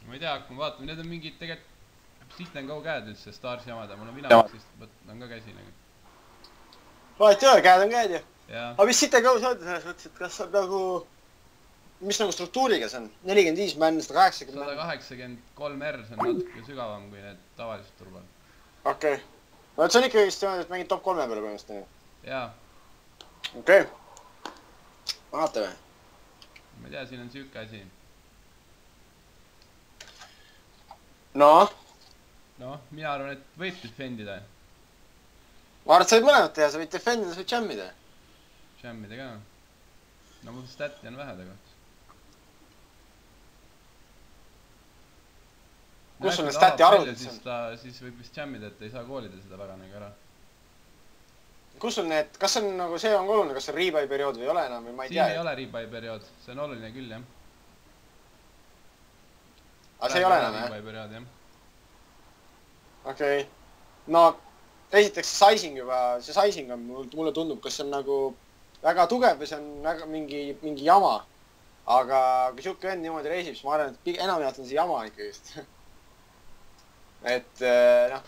ma ei tea, hakkame vaatama, need on mingid tegelikult sihten kaukäed üldse Starsi jamada, mul on Vinamaxist, on ka käsi nagu. vahet ei ole, käed on käed ju. Jaa. aga mis sihten kaua sa oled selles mõttes, et kas sa nagu, mis nagu struktuuriga see on? 45 männ, 180 männ? 183R, see on natuke sügavam kui need tavalised turbad. Okei. No et see on ikka vist niimoodi, et mängid top 3 peale põhimõtteliselt. Jaa. Okei. Vaatame. Ma ei tea, siin on siuke asi. Noh. Noh, mina arvan, et võib defendida. Ma arvan, et sa võid mõlemat teha, sa võid defendida, sa võid jammida. Jammida ka. No mul stati on vähe tegelikult. Kus sul need stati arvutid on? Siis võib vist jammida, et ei saa koolida seda väga nagu ära. Kus sul need, kas on nagu see on oluline, kas on rebuy periood või ei ole enam või ma ei tea? Siin ei ole rebuy periood, see on oluline küll jah. Aga see ei ole enam rebuy periood jah. Okei. No, esiteks see sizing juba, see sizing on, mulle tundub, kas see on nagu väga tugev või see on väga mingi jama. Aga kui siuke vend niimoodi reisib, siis ma arvan, et enamjaolt on see jama ikka just. Et noh,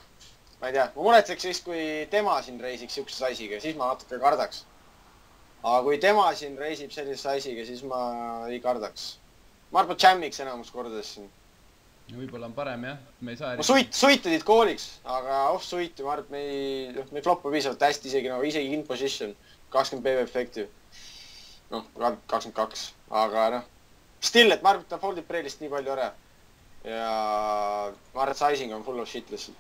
ma ei tea, ma muretseks siis, kui tema siin reisiks siukse size'iga, siis ma natuke kardaks. Aga kui tema siin reisib sellise size'iga, siis ma ei kardaks. Ma arvan, et jammiks enamus kordades siin. Võib-olla on parem jah, me ei saa ma suitedid kooliks, aga off-suiti ma arvan, et me ei floppa piisavalt hästi isegi in position. 20 PV efekti. Noh, 22, aga noh. Still, et ma arvan, et ta foldib preilist nii palju ära. Ja ma arvan, et sizing on full of shit lihtsalt.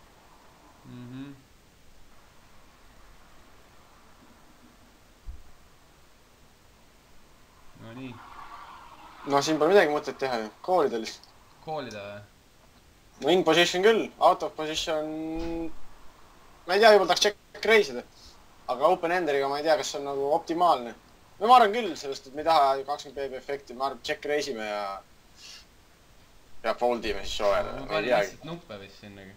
No nii. No siin pole midagi mõtet teha ju, koolida lihtsalt. Koolida või? No in position küll, out of position... Ma ei tea, juba tahaks check reisida. Aga open enderiga ma ei tea, kas see on nagu optimaalne. No ma arvan küll sellest, et me ei taha 20 PB efekti, ma arvan, check reisime ja foldime siis show'ele. Ma panin lihtsalt nuppe vist siin nagu.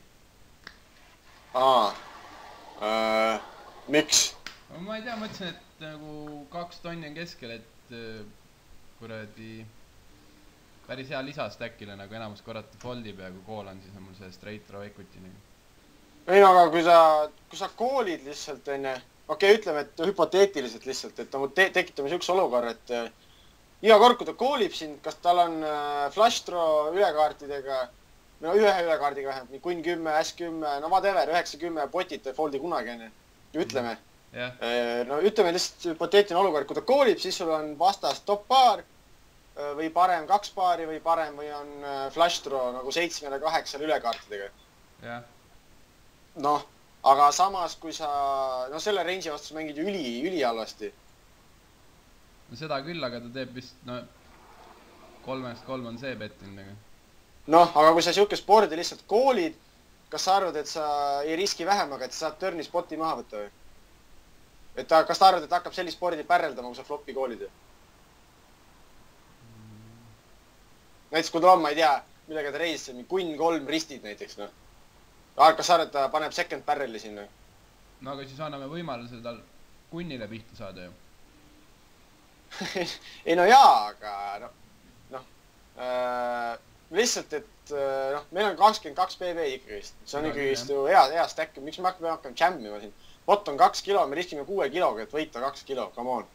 Miks? Ma ei tea, mõtlesin, et nagu 2 tonni on keskel, et kuradi päris hea lisastackile nagu enamus korrata foldib ja kui kool on, siis on mul see straight row equity nagu. Ei no, aga kui sa koolid lihtsalt enne, okei, ütleme, et hüpoteetiliselt lihtsalt, et tekitame siukse olukorra, et iga kord, kui ta koolib sind, kas tal on flush draw ülekaartidega, no ühe ülekaardiga vähemalt, nii Queen 10, S10, no whatever, 9-10 potid ei foldi kunagi enne, ütleme. No ütleme lihtsalt hüpoteetiline olukord, kui ta koolib, siis sul on vastas top paar või parem 2 paari või parem või on flush draw nagu 7-8 ülekaartidega. Noh, aga samas kui sa, no selle range'i vastas mängid ju üli halvasti. No seda küll, aga ta teeb vist, no 3-3 on see betting nagu. Noh, aga kui sa siukest board'i lihtsalt koolid, kas sa arvad, et sa ei riski vähem, aga et sa saad turni spoti maha võtta või? Et kas ta arvad, et hakkab sellist board'i pärreldama, kui sa flopi koolid? Näiteks kui ta on, ma ei tea, millega ta reisis, Queen 3 ristid näiteks, noh. Kas sa arvad, et ta paneb second barrel'i sinna? No aga siis anname võimaluse tal kunnile pihta saada ju. Ei no jaa, aga noh, lihtsalt, et noh, meil on 22 PV ikkagist. See on ikkagist ju hea stack, miks me hakkame jammima siin? Bot on 2 kilo, me riskime 6 kiloga, et võita 2 kilo, come on.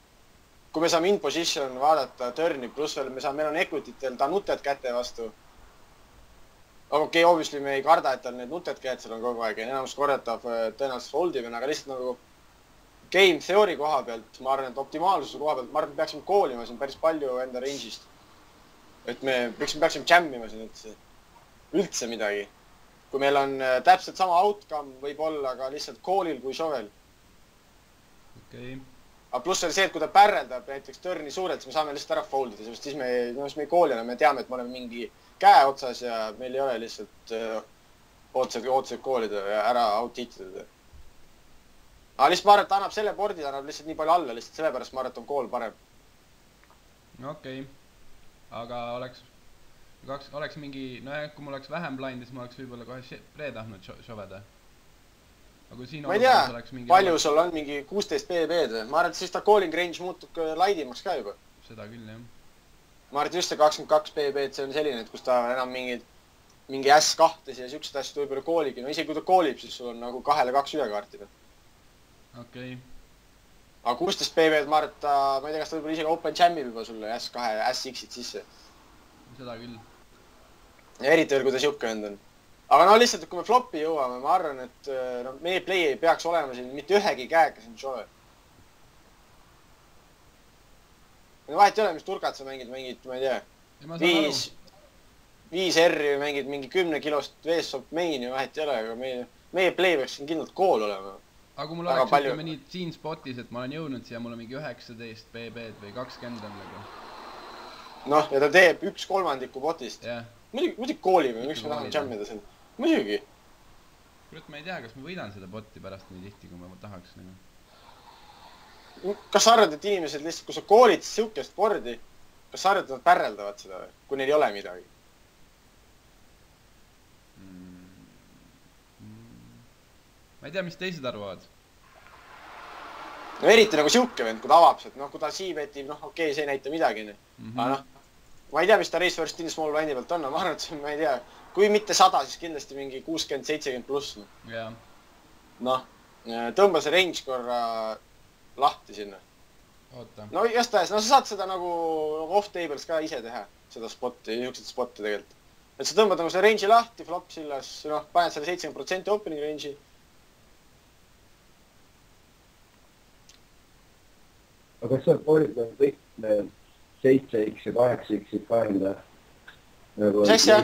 Kui me saame in position vaadata turni, pluss veel meil on equititel ta nuted käte vastu. Okei, obviously me ei karda, et tal need nuted käed seal on kogu aeg ja enamus korratav tõenäoliselt foldib, aga lihtsalt nagu game theory koha pealt, ma arvan, et optimaalsuse koha pealt, ma arvan, et peaksime koolima siin päris palju enda range'ist. Et me peaksime jammima siin üldse midagi. Kui meil on täpselt sama outcome võib-olla, aga lihtsalt koolil kui shovel. Okei. Aga pluss oli see, et kui ta pärreldab näiteks turni suurelt, siis me saame lihtsalt ära foldida, sest siis me ei koolina, me teame, et me oleme mingi käe otsas ja meil ei ole lihtsalt otseselt koolida ja ära out-hitida. Aga lihtsalt ma arvan, et ta annab selle board'i, ta annab lihtsalt nii palju alla, lihtsalt sellepärast ma arvan, et on kool parem. Okei. Aga oleks mingi, nojah, kui mul oleks vähem blind, siis ma oleks võib-olla kohe pre-tahtnud šoveda. Ma ei tea, palju sul on mingi 16 BB-d. Ma arvan, et siis ta calling range muutub laidimaks ka juba. Seda küll, jah. Ma arvan, et just see 22 BB-d, see on selline, et kus ta enam mingid mingi S2-s ja siuksed asjad võib-olla kooligi, no isegi kui ta koolib, siis sul on nagu 2-2 ülekaartida. okei. aga 16 PB-d ma arvan, et ta, ma ei tea, kas ta võib-olla isegi Open Jamib juba sulle S2 ja SX-id sisse. Seda küll. ja eriti veel, kui ta siuke vend on. aga no lihtsalt, et kui me flopi jõuame, ma arvan, et no, meie play ei peaks olema siin mitte ühegi käega siin Joe. no vahet ei ole, mis turkat sa mängid, ma ei tea. 5 R-i mängid mingi 10 kilost veessopp meini, vahet ei ole, aga meie play peaks siin kindlalt kool olema. aga mul oleks ütleme nii siin spotis, et ma olen jõudnud siia, mul on mingi 19 BB-d või 20 on nagu. noh, ja ta teeb 1/3 botist. jah. muidugi koolime, miks me tahame jammida siin? muidugi. kurat, ma ei tea, kas ma võidan seda boti pärast nii tihti, kui ma tahaks nagu. kas sa arvad, et inimesed lihtsalt, kui sa koolid siukest boardi, kas sa arvad, et nad pärreldavad seda või? Kui neil ei ole midagi? ma ei tea, mis teised arvavad. no eriti nagu siuke vend, kui ta avab sealt, noh, kui ta siiveti, noh, okei, see ei näita midagi, nii. aga noh, ma ei tea, mis ta Race First in Small brändi pealt on, ma arvan, et see on, ma ei tea, kui mitte 100, siis kindlasti mingi 60-70 pluss. noh, tõmba see range korra lahti sinna. no igastahes, no sa saad seda nagu off-tables ka ise teha, seda spotti, niisugused spotte tegelikult. et sa tõmbad nagu selle range'i lahti, flop sillas, noh, paned selle 70% opening range'i. aga kas sa koolid kõik 7X ja 8X-id ka enda? mis asja?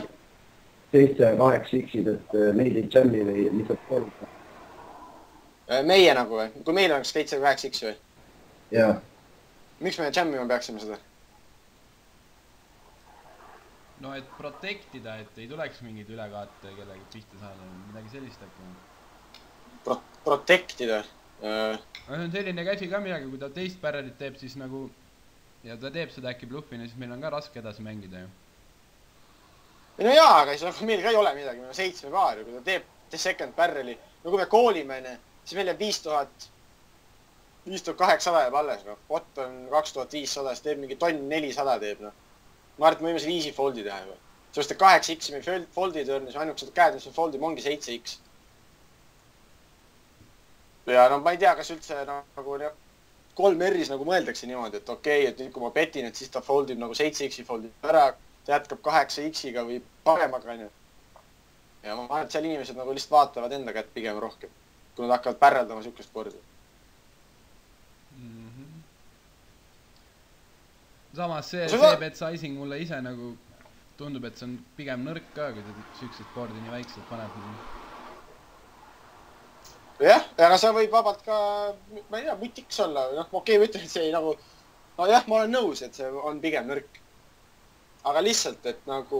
7 ja 8X-id, et neid ei jammi või lihtsalt koolid? meie nagu või? kui meil oleks 7 ja 8X või? jaa. miks me jammima peaksime seda? no et protectida, et ei tuleks mingeid ülekaarte kellegi pihta saada, midagi sellist äkki. Protectida? no see on selline käsi ka midagi, kui ta teist barrelit teeb, siis nagu ja ta teeb seda äkki bluffina, siis meil on ka raske edasi mängida ju. no jaa, aga siis meil ka ei ole midagi, meil on 7 paari, kui ta teeb second barreli, no kui me koolime, siis meil jääb 5800 jääb alles, noh. Bot on 2500, siis teeb mingi tonn 400 teeb, noh. ma arvan, et me võime selle easy foldi teha juba. Sest et 8X-i meil foldi törnis, ainukesed käed, mis me foldime, ongi 7X. ja no ma ei tea, kas üldse nagu 3 R-is nagu mõeldakse niimoodi, et okei, et nüüd kui ma petin, et siis ta foldib nagu 7X-i foldib ära, ta jätkab 8X-iga või paremaga, onju. ja ma arvan, et seal inimesed nagu lihtsalt vaatavad enda kätt pigem rohkem, kui nad hakkavad pärreldama siukest korda. samas see bet sizing mulle ise nagu tundub, et see on pigem nõrk ka, kui ta siuksed board'i nii väikselt paneb. jah, aga sa võib vabalt ka, ma ei tea, mutiks olla, noh, okei, ma ütlen, et see ei nagu, no jah, ma olen nõus, et see on pigem nõrk. aga lihtsalt, et nagu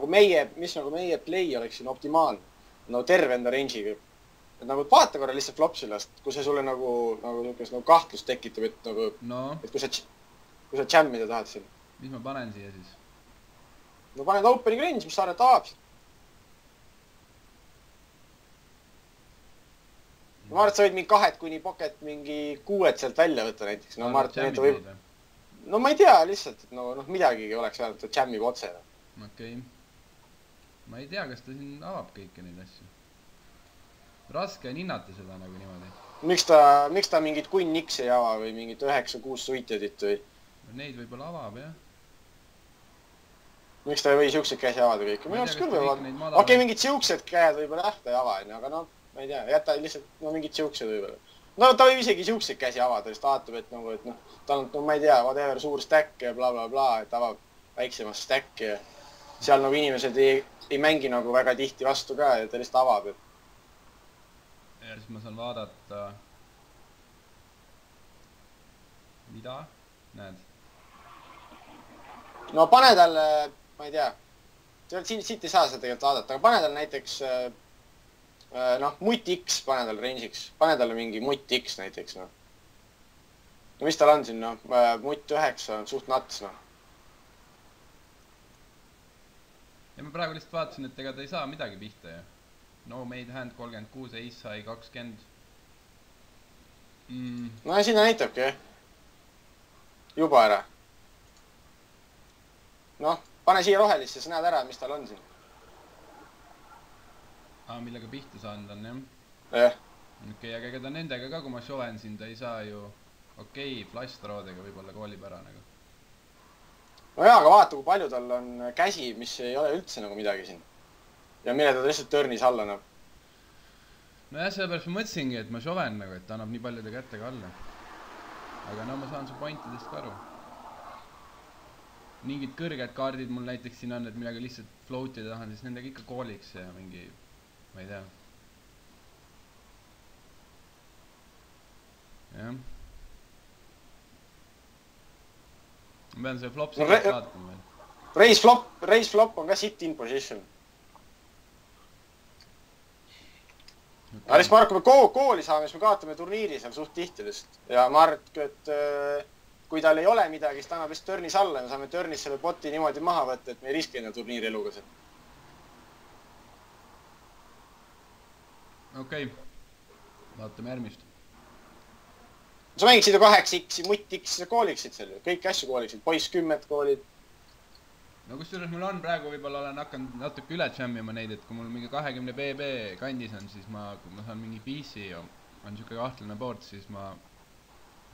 meie, mis nagu meie play oleks siin optimaalne, no terve enda range'iga. et nagu vaata korra lihtsalt flopsilast, kui see sulle nagu niisugust nagu kahtlust tekitab, et nagu, et kui sa jammida tahad siin. mis ma panen siia siis? no paned opening range, mis sa arvad, avab. ma arvan, et sa võid mingi 2 kuni pocket mingi 6 sealt välja võtta näiteks. no ma arvan, et võib... no ma ei tea lihtsalt, et no midagigi oleks vähemalt, et jammib otse. okei. ma ei tea, kas ta siin avab kõiki neid asju. raske on hinnata seda nagu niimoodi. Miks ta mingit Queen X ei ava või mingit 9-6 suitjadit või? Neid võib-olla avab, jah. Miks ta ei või siukseid käsi avada kõiki? Minu arust küll võib-olla. Okei, mingid siuksed käed võib-olla ta ei ava, aga no, ma ei tea, jäta lihtsalt mingid siuksed võib-olla. no ta võib isegi siukseid käsi avada, sest vaatab, et nagu, et noh, ta on, no ma ei tea, whatever, suur stack ja blablabla, et avab väiksemast stack'i ja seal nagu inimesed ei mängi nagu väga tihti vastu ka ja ta lihtsalt avab, et ja siis ma saan vaadata. Mida? Näed? no pane talle, ma ei tea, siit ei saa seda tegelikult vaadata, aga pane talle näiteks noh, mutt X pane talle range'iks, pane talle mingi mutt X näiteks, noh. no mis tal on siin, noh, mutt 9 on suht nats, noh. ja ma praegu lihtsalt vaatasin, et ega ta ei saa midagi pihta ju. No made hand 36, ace high 20. no ja sinna näitabki, jah. juba ära. noh, pane siia rohelisse, sa näed ära, mis tal on siin. Millega pihta saanud on, jah. jah . Okei, aga ega ta nendega ka, kui ma shoven siin, ta ei saa ju flash throw'dega võib-olla koolib ära nagu. no jaa , aga vaata , kui palju tal on käsi , mis ei ole üldse nagu midagi siin . ja mille ta lihtsalt törnis alla , noh . Nojah, sellepärast ma mõtlesingi , et ma shoven nagu , et ta annab nii paljude kätega alla . aga no ma saan su pointidest ka aru . Mingid kõrged kaardid mul näiteks siin on , et millega lihtsalt float'ida tahan , siis nendega ikka kooliks ja mingi , ma ei tea . jah . ma pean selle flop No sellest vaatama veel . Raise flop on ka sit in position . aga siis ma arvan , kui me kooli saame , siis me kaotame turniiri seal suht tihti lihtsalt . ja ma arvan , et kui tal ei ole midagi , siis ta annab lihtsalt törnis alla ja me saame törnis selle boti niimoodi maha võtta , et me ei riski enda turniiri eluga seal . okei , vaatame järgmist . sa mängiksid ju 8x-i , mutt-x-i , sa kooliksid seal ju , kõiki asju kooliksid , poiss 10 koolid . no kusjuures mul on praegu võib-olla olen hakanud natuke üle jammima neid , et kui mul mingi 20 BB kandis on , siis kui ma saan mingi PC ja on siuke kahtlane board , siis ma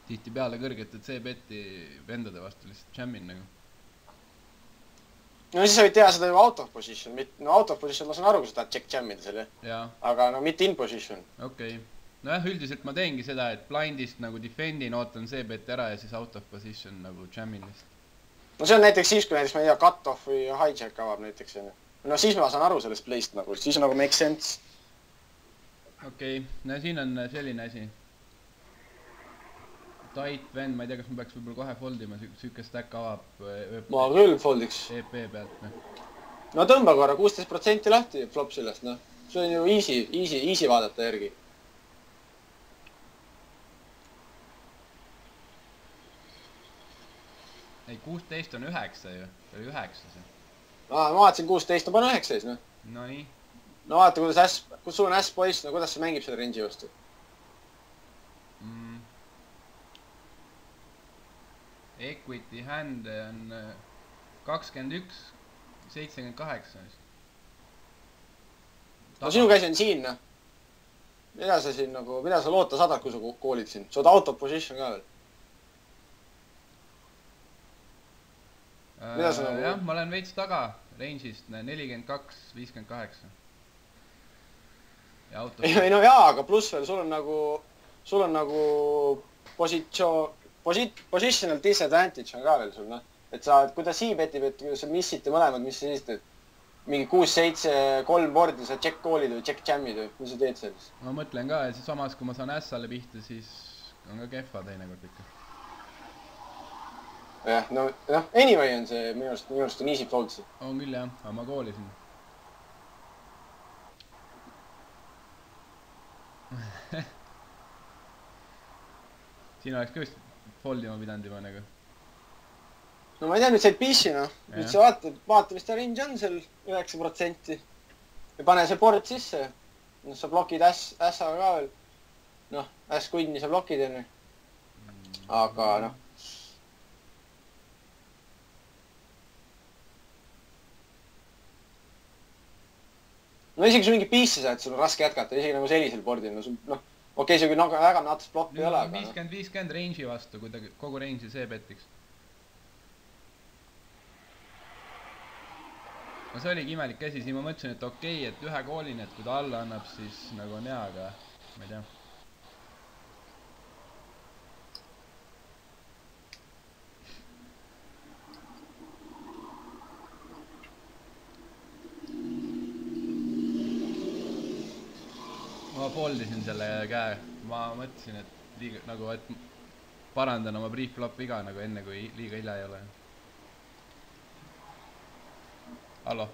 tihtipeale kõrgete C-beti vendade vastu lihtsalt jammin nagu . no siis sa võid teha seda ju out of position , no out of position ma saan aru , kui sa tahad check jammida seal jah . jaa , aga no mitte in position . okei . nojah , üldiselt ma teengi seda , et blindist nagu defend'in , ootan C-beti ära ja siis out of position nagu jammin lihtsalt . no see on näiteks siis , kui näiteks ma ei tea , cut-off või hijack avab näiteks onju . no siis ma saan aru sellest play'st nagu , siis nagu make sense . okei , no siin on selline asi . Tight vend , ma ei tea , kas ma peaks võib-olla kohe fold ima , siuke stack avab ma küll foldiks . EP pealt , noh . no tõmba korra 16% lahti flop sellest , noh . see on ju easy vaadata järgi . ei , 16 on 9 ju , see oli 9 see . ma vaatasin 16 , no pane 9 siis , noh . Nonii . no vaata , kui sul on äss poiss , no kuidas see mängib selle range'i vastu ? Equity hand on 21, 78 vist . no sinu käsi on siin , noh . mida sa siin nagu , mida sa loota saadad , kui sa koolid siin ? sa oled out of position ka veel . Mida sa nagu- jah , ma olen veits taga range'ist , 42, 58 . ja auto . ei no jaa , aga pluss veel , sul on nagu positional disadvantage on ka veel sul , noh . et sa , kui ta c-betib , et kui sa missite mõlemad , mis sa siis teed ? mingi 6, 7, 3 board'i sa check call'id või check jam'id või mis sa teed selles ? ma mõtlen ka , ja siis samas , kui ma saan ässale pihta , siis on ka kehva teinekord ikka . jah , no anyway on see minu arust on easy fold see . on küll jah , aga ma koolisin . siin oleks ka vist fold ima pidanud juba nagu . no ma ei tea , nüüd said PC noh . nüüd sa vaata , mis ta range on seal 9%. ja pane see board sisse . noh , sa blokid ässaga ka veel . noh , äss kunni sa blokid enne . aga noh . no isegi kui mingi PC saad , sul on raske jätkata , isegi nagu sellisel board'il , no sul noh , okei , see küll väga nats blokk ei ole , aga noh . 50-50 range'i vastu , kui ta kogu range'i C-betiks . no see oligi imelik asi , siin ma mõtlesin , et okei , et ühe koolin , et kui ta alla annab , siis nagu on hea , aga ma ei tea . ma foldisin selle käe , ma mõtlesin , et liiga nagu , et parandan oma brief-flop viga nagu enne , kui liiga hilja ei ole . hallo ?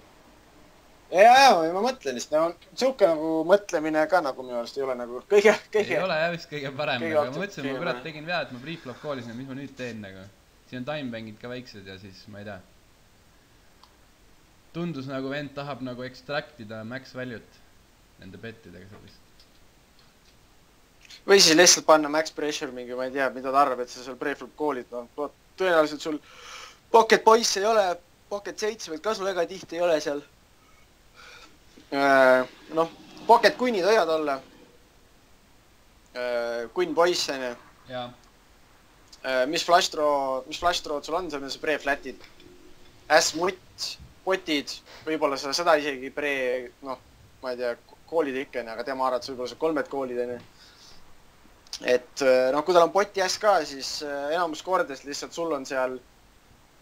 ja ma mõtlen lihtsalt , no siuke nagu mõtlemine ka nagu minu arust ei ole nagu kõige . ei ole jah vist kõige parem , kõige aga ma mõtlesin , ma kurat aktiivne. tegin vea , et ma brief-flop koolisin ja mis ma nüüd teen nagu . siin on timebangid ka väiksed ja siis ma ei tea . tundus nagu vend tahab nagu extractida max value't nende bettidega seal vist . või siis lihtsalt panna max pressure mingi , ma ei tea , mida ta arvab , et sa seal pre-flop koolid , noh . tõenäoliselt sul pocket poiss ei ole , pocket 7 ka sul väga tihti ei ole seal . noh , Pocket Queen'id võivad olla. Queen Boys on ju. jaa. Mis flash throw'd sul on, seal on see pre-flatid. S-mutt, potid, võib-olla seda isegi noh, ma ei tea, koolid ikka, aga tema arvates võib-olla see 3 koolid on ju. Et noh, kui tal on poti S ka, siis enamus kordades lihtsalt sul on seal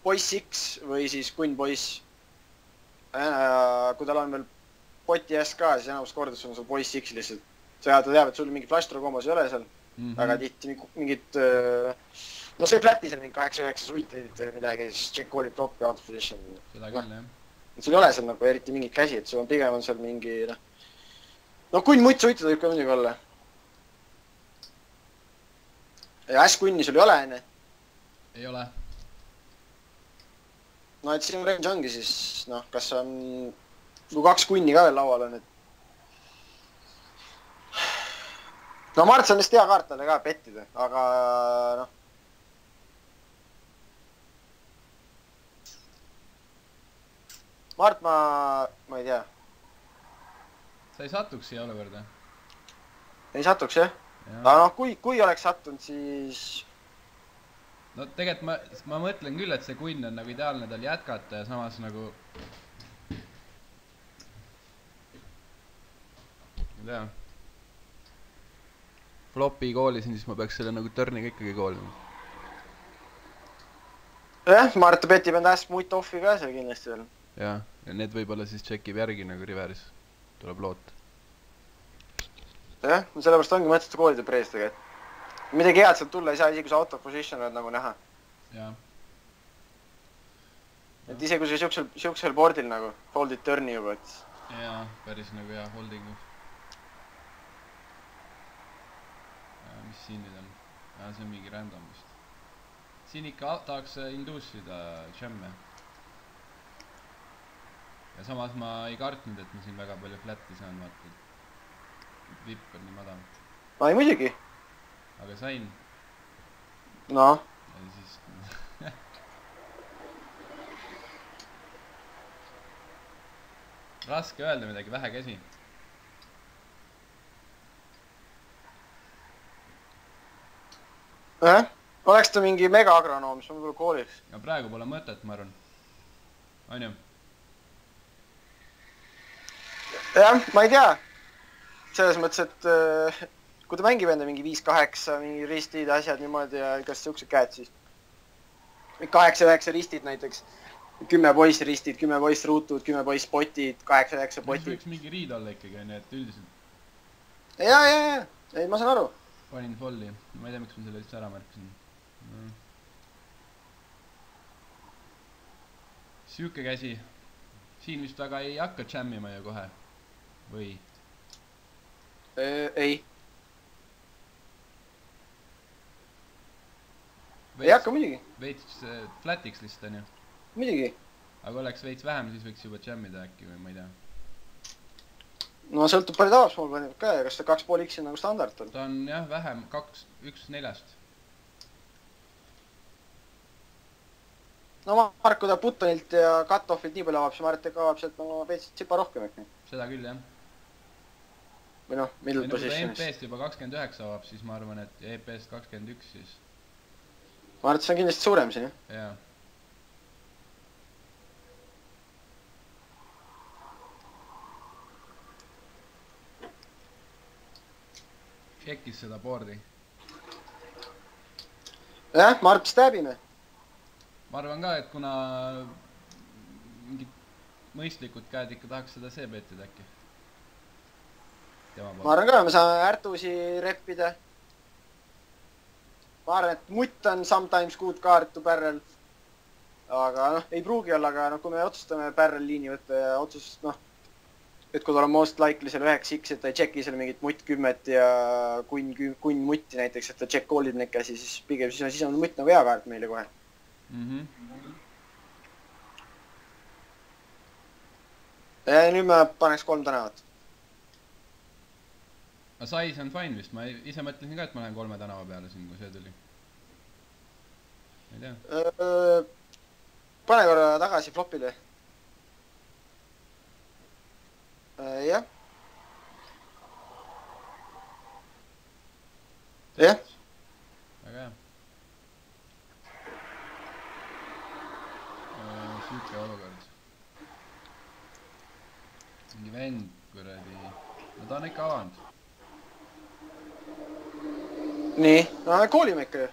Boys X või siis Queen Boys. Kui tal on veel poti S ka, siis enamus kordades on sul Boys X lihtsalt. Ta teab, et sul mingi flash throw kombos ei ole seal. Väga tihti mingid... No see flatis on mingi 8-9 suiteid või midagi, siis check call'id top ja out position. Seda küll, jah. Sul ei ole seal nagu eriti mingit käsi, et sul on pigem on seal mingi... No Queen mutt suited võib ka muidugi olla. Ja S-Queen'i sul ei ole, enne? Ei ole. No et siin range ongi siis, noh, kas on... Kui 2 Queen'i ka veel laual on, et... No Marts on vist hea kaart talle ka pettida, aga noh... Mart, ma ei tea. Sa ei satuks siia olukorda? Ei satuks, jah? Aga noh, kui oleks sattunud, siis... No tegelikult ma mõtlen küll, et see Queen on nagu ideaalne tal jätkata ja samas nagu... ei tea. Flopi koolisin, siis ma peaks selle nagu turniga ikkagi koolima. Jah, Mart petib enda äsp muid offi ka seal kindlasti veel. Ja need võib-olla siis tšekib järgi nagu riveris. Tuleb loot. Jah, sellepärast ongi mõttetu koolida preestega, et midagi head sealt tulla ei saa, isegi kui sa out of position oled nagu näha. Jaa. Et isegi kui sa siuksel boardil nagu foldid turni juba, et... Jaa, päris nagu hea holdingu. Mis siin nüüd on? See on mingi random vist. Siin ikka tahaks induusida jamme. Ja samas ma ei kartnud, et ma siin väga palju flatti saan, vaata. Vipp on nii madal. Ai, muidugi. Aga sain. No. Ja siis... Raske öelda midagi, vähe käsi. Oleks ta mingi mega-agronoom, mis ma võib-olla kooliks. Ja praegu pole mõtet, ma arvan. On ju? Jah, ma ei tea. Selles mõttes, et kui ta mängib enda mingi 5-8, mingi ristid, asjad niimoodi ja kas siuksed käed siis. 8-9 ristid näiteks. 10 poiss ristid, 10 poiss ruutud, 10 poiss potid, 8-9 potid. Mis võiks mingi riid olla ikkagi, nii et üldiselt... Ja. Ei, ma saan aru. Panin folli. Ma ei tea, miks ma selle lihtsalt ära märkasin. Siuke käsi. Siin vist väga ei hakka jammima ju kohe. Või? Ei. Ei hakka muidugi. Veits flatiks lihtsalt on ju. Muidugi. Aga oleks veits vähem, siis võiks juba jammida äkki või ma ei tea. No sõltub palju tavas mul paneb ka ja kas ta 2,5 X on nagu standard on? Ta on jah vähem, 1-4. No Mark, kui ta puttonilt ja cut-offilt nii palju avab, siis ma arvan, et ta kaob sealt nagu veits tsipa rohkem äkki. Seda küll jah. Või noh, middle positionis. Kui ta EP-st juba 29 avab, siis ma arvan, et EP-st 21 siis. Ma arvan, et see on kindlasti suurem siin, jah? Jaa. Checkis seda boardi. Jah, ma arvan, et stabime. Ma arvan ka, et kuna mingid mõistlikud käed ikka tahaks seda C-betida äkki. Ma arvan ka, me saame ärtusi reppida. Ma arvan, et mutt on sometimes good card to barrel. Aga noh, ei pruugi olla, aga noh, kui me otsustame barrel liini võtta ja otsust, noh, et kui tal on most likely seal 9x, et ta ei checki seal mingit mutt 10 ja kunn mutti näiteks, et ta check call'ib neid käsi, siis pigem siis on mutt nagu hea kaart meile kohe. Ja nüüd me paneks 3 tänavat. Aga size on fine vist, ma ise mõtlesin ka, et ma lähen 3 tänava peale siin, kui see tuli. Ei tea. Pane korra tagasi flopile. Jah. jah , väga hea . Siuke olukord . mingi vend , kuradi . no ta on ikka avanud . nii , no koolime ikka ju .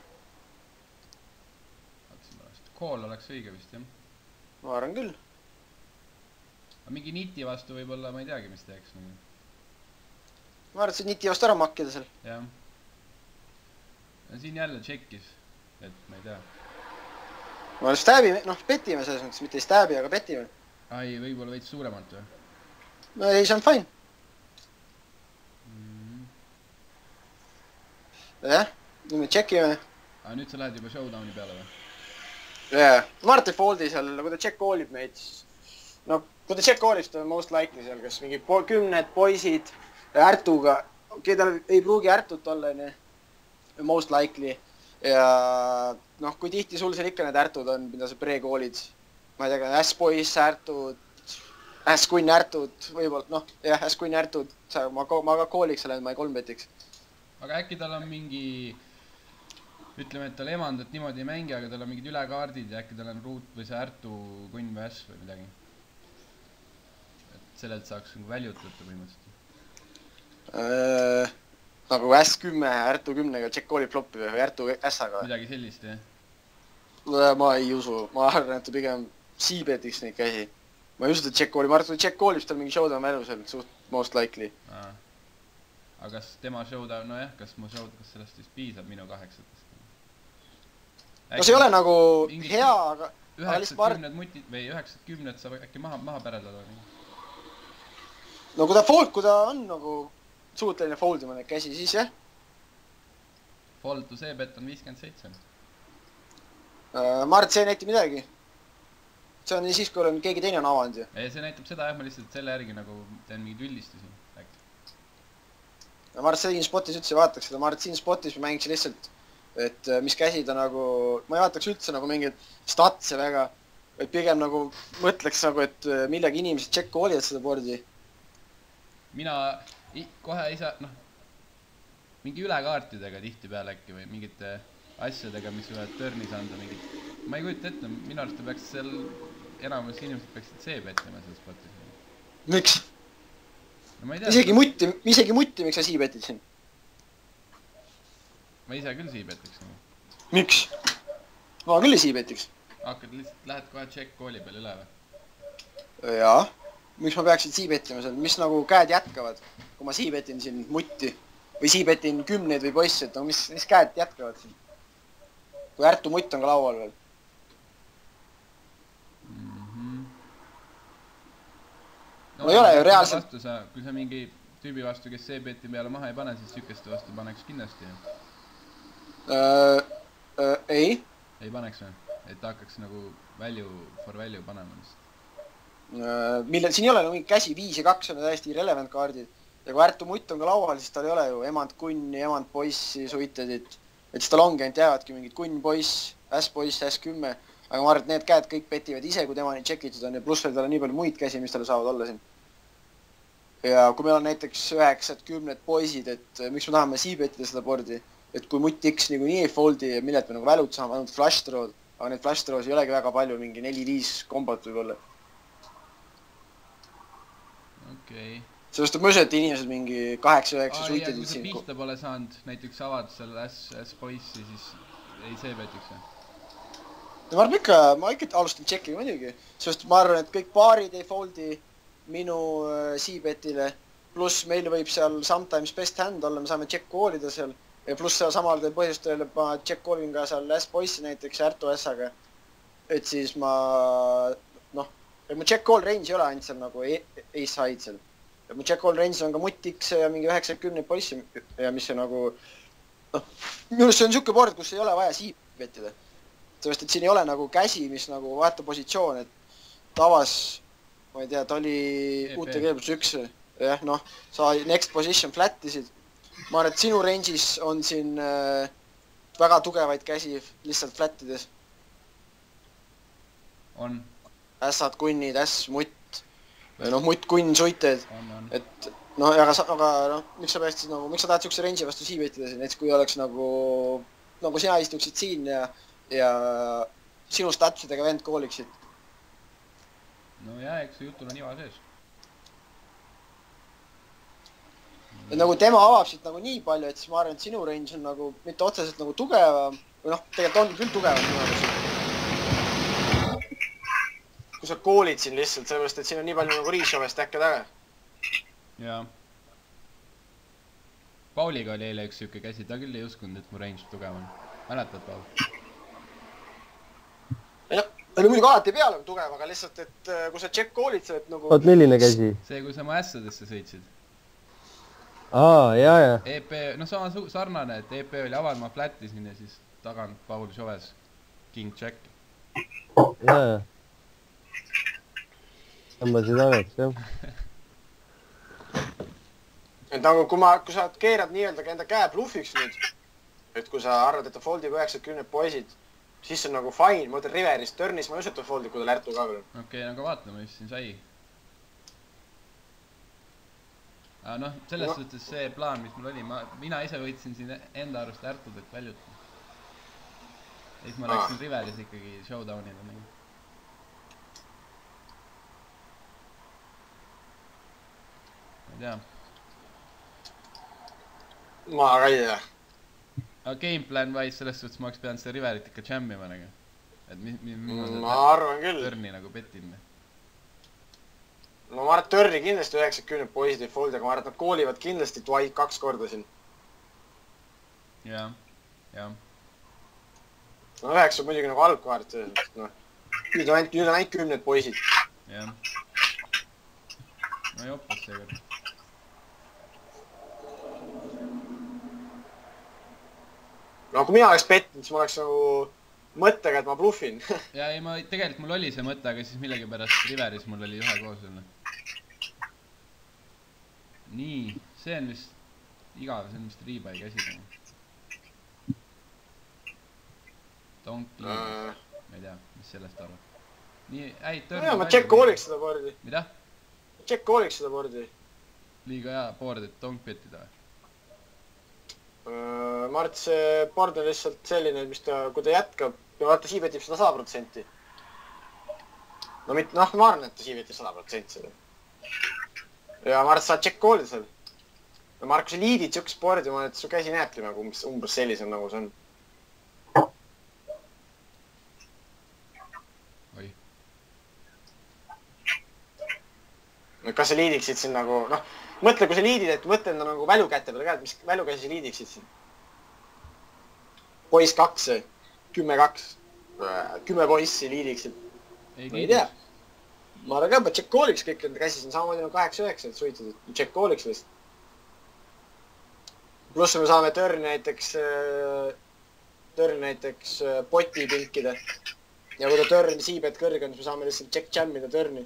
vaatasin pärast . kool oleks õige vist jah . ma arvan küll . aga mingi niti vastu võib-olla ma ei teagi , mis teeks nagu . ma arvan , et see niti vastu ära makkida seal . jah . siin jälle tšekkis , et ma ei tea . ma stab'i , noh petime selles mõttes , mitte ei stab'i , aga petime . ai , võib-olla veits suuremalt või ? no ei , see on fine . jah , nüüd me tšekime . aga nüüd sa lähed juba showdowni peale või ? jaa , Marti Foldi seal , kui ta check call'ib meid , siis no kui ta check call'ib , siis ta on most likely seal , kas mingi kümned poisid Ärtuga , okei , tal ei pruugi Ärtut olla , onju , most likely . ja noh , kui tihti sul seal ikka need Ärtud on , mida sa pre-call'id , ma ei tea , S-poiss Ärtud , S-kunn Ärtud , võib-olla , noh , jah , S-kunn Ärtud , ma ka call'iks selle , ma ei kolmbetiks . aga äkki tal on mingi , ütleme , et tal emandat niimoodi ei mängi , aga tal on mingid ülekaardid ja äkki tal on ruut või see Ärtu kunn või S või midagi . et sellelt saaks nagu väljutada põhimõtteliselt . nagu S10 Ärtu 10-ga check call'ib floppi või Ärtu S-aga . midagi sellist jah . ma ei usu , ma arvan , et ta pigem C-betiks neid käsi . ma ei usu , et check call'ib , ma arvan , et check call'ib , siis tal mingi showdown mälu seal , suht most likely . aga kas tema showdown , nojah , kas sellest vist piisab minu 8-test ? no see ei ole nagu hea , aga lihtsalt ma arvan , 90 mutid või 90 saab äkki maha päraldada või ? no kui ta on nagu suuteline fold ima neid käsi , siis jah . Fold to C-bet on 57 . ma arvan , et see ei näita midagi . see on siis , kui on keegi teine on avanud ju . ei , see näitab seda jah , ma lihtsalt selle järgi nagu teen mingeid üldistusi äkki . ma arvan , et siin spotis üldse ei vaataks seda , ma arvan , et siin spotis ma mängiks lihtsalt , et mis käsi ta nagu , ma ei vaataks üldse nagu mingeid statse väga , vaid pigem nagu mõtleks nagu , et millega inimesed check call'ivad seda board'i . mina kohe ei saa , noh , mingi ülekaartidega tihtipeale äkki või mingite asjadega , mis võivad turnis anda mingit , ma ei kujuta ette , minu arust ta peaks seal , enamus inimesed peaksid C-betima selles spotis . miks ? no ma ei tea . isegi mutti , miks sa C-betid siin ? ma ise küll C-betiks nagu . miks ? ma küll ei C-betiks . hakkad lihtsalt , lähed kohe check call'i peale üle või ? jaa . miks ma peaksin C-betima seal , mis nagu käed jätkavad , kui ma C-betin siin mutti või C-betin kümneid või poissi , et no mis käed jätkavad siin ? kui Ärtu mutt on ka laual veel . no ei ole ju reaalselt . kui sa mingi tüübi vastu , kes C-beti peale maha ei pane , siis sükeste vastu paneks kindlasti ju . ei . ei paneks või ? et ta hakkaks nagu for value panema vist . siin ei ole mingi käsi 5 ja 2 on täiesti irrelevant kaardid . ja kui Ärtu mutt on ka laual , siis tal ei ole ju emand kunni , emand poissi , suitedit . et siis tal ongi ainult jäävadki mingid kunn poiss , S-poiss , S10 . aga ma arvan , et need käed kõik petivad ise , kui temani tšekitud on ja pluss veel tal on nii palju muid käsi , mis tal saavad olla siin . ja kui meil on näiteks 9-10 poisid , et miks me tahame C-betida seda board'i , et kui mutt X niikuinii ei fold'i ja millelt me nagu välut saame , ainult flush throw'd , aga neid flush throw's ei olegi väga palju , mingi 4-5 kombot võib-olla . okei . sellest ma usun , et inimesed mingi 8-9 kui suitedid sa siin . pihta pole saanud , näiteks avad seal S-poissi , siis ei C-betiks või ? ma arvan ma ikka alustan tšekkiga muidugi , sest ma arvan , et kõik paarid ei fold'i minu C-betile , pluss meil võib seal sometimes best hand olla , me saame check call ida seal ja pluss seal samadel põhjustel ma check call in ka seal S-poissi näiteks Ärtu S-aga . et siis ma noh , mu check call range ei ole ainult seal nagu ace hide seal . mu check call range on ka mutt X ja mingi 9-10 poissi ja mis see nagu noh , minu arust see on siuke board , kus ei ole vaja C-betida . sellepärast , et siin ei ole nagu käsi , mis nagu vaata positsioon , et tavas , ma ei tea , ta oli UTG+1 , jah noh , sa next position flat isid . ma arvan , et sinu range'is on siin väga tugevaid käsi lihtsalt flat ides . on . ässad , kunnid , äss , mutt , või noh, mutt kunn suited, on. et noh, aga noh, miks sa peaksid nagu, miks sa tahad siukse range'i vastu siibetida siin, näiteks kui oleks nagu sina istuksid siin ja sinu statsidega vend kooliksid. No jaa, eks see jutul on iva sees. Et nagu tema avab siit nagu nii palju, et siis ma arvan, et sinu range on nagu mitte otseselt nagu tugevam, või noh, tegelikult on küll tugevam minu arvates. Kui sa koolid siin lihtsalt, sellepärast, et siin on nii palju nagu riishove stack'e taga. Jaa. Pauliga oli eile üks siuke käsi, ta küll ei uskunud, et mu range tugev on. Mäletad, Paul? Ei noh, ta oli muidugi alati peale tugev, aga lihtsalt, et kui sa check koolid, sa oled nagu... Oot, milline käsi? See, kui sa mu ässadesse sõitsid. Jaa. EP, noh sama sarnane, et EP oli aval, ma flattisin ja siis tagant Paul šoves King Jack. Jaa. Tõmbasid oleks, jah. Et nagu kui sa keerad nii-öelda enda käe bluffiks nüüd, et kui sa arvad, et ta foldib 90 poisid, siis on nagu fine, ma mõtlen riverist, turnis ma ei usu, et ta foldib, kui ta lärtu ka veel. Okei, aga vaatame, mis siin sai. Aga noh, selles suhtes see plaan, mis mul oli, mina ise võitsin siin enda arust ärtudelt väljuta. Ja siis ma läksin riveris ikkagi showdownile nagu. Ma ei tea. Ma ka ei tea. Aga gameplan wise selles suhtes ma oleks pidanud seda riverit ikka jammima nagu. Et ma arvan küll. Turni nagu petin. No ma arvan, et turni kindlasti 90 poisid ei foldi, aga ma arvan, et nad koolivad kindlasti 2 korda siin. Jaa. No 9 on muidugi nagu algkaart, noh. Nüüd on ainult 10 poisid. Jah. No jopas seekord. No kui mina oleks pettinud, siis ma oleks nagu mõttega, et ma bluffin. Ja ei, tegelikult mul oli see mõte, aga siis millegipärast riveris mul oli ühe koos jälle. Nii, see on vist igav, see on vist riibai käsi. Donki, ma ei tea, mis sellest arvad. Nii, törn. Ma check kooliks seda boardi. Mida? Check kooliks seda boardi. Liiga hea board, et donk pettida või? Ma arvan, et see board on lihtsalt selline, mis ta, kui ta jätkab, ja vaata, siibetib seda 100%. No mitte, noh, ma arvan, et ta siibetib 100% seda. Ja ma arvan, et saad check koolida seal. Ja ma arvan, kui sa liidid siukest boardi, ma arvan, et su käsi näebki nagu umbes sellisem, nagu see on. Oi. Kas sa liidiksid siin nagu, noh, mõtle, kui sa liidid, et mõtle enda nagu välukäte peale ka, et mis välukäsi sa liidiksid siin. Poiss 2, 10-2, 10 poissi liidiksid. Ma ei tea. Ma arvan ka, et check kooliks kõik enda käsi siin, samamoodi nagu 8-9, et suitad, et check kooliks vist. Pluss me saame törni näiteks poti pinkida. Ja kui ta törn siibed kõrge on, siis me saame lihtsalt check jammida törni.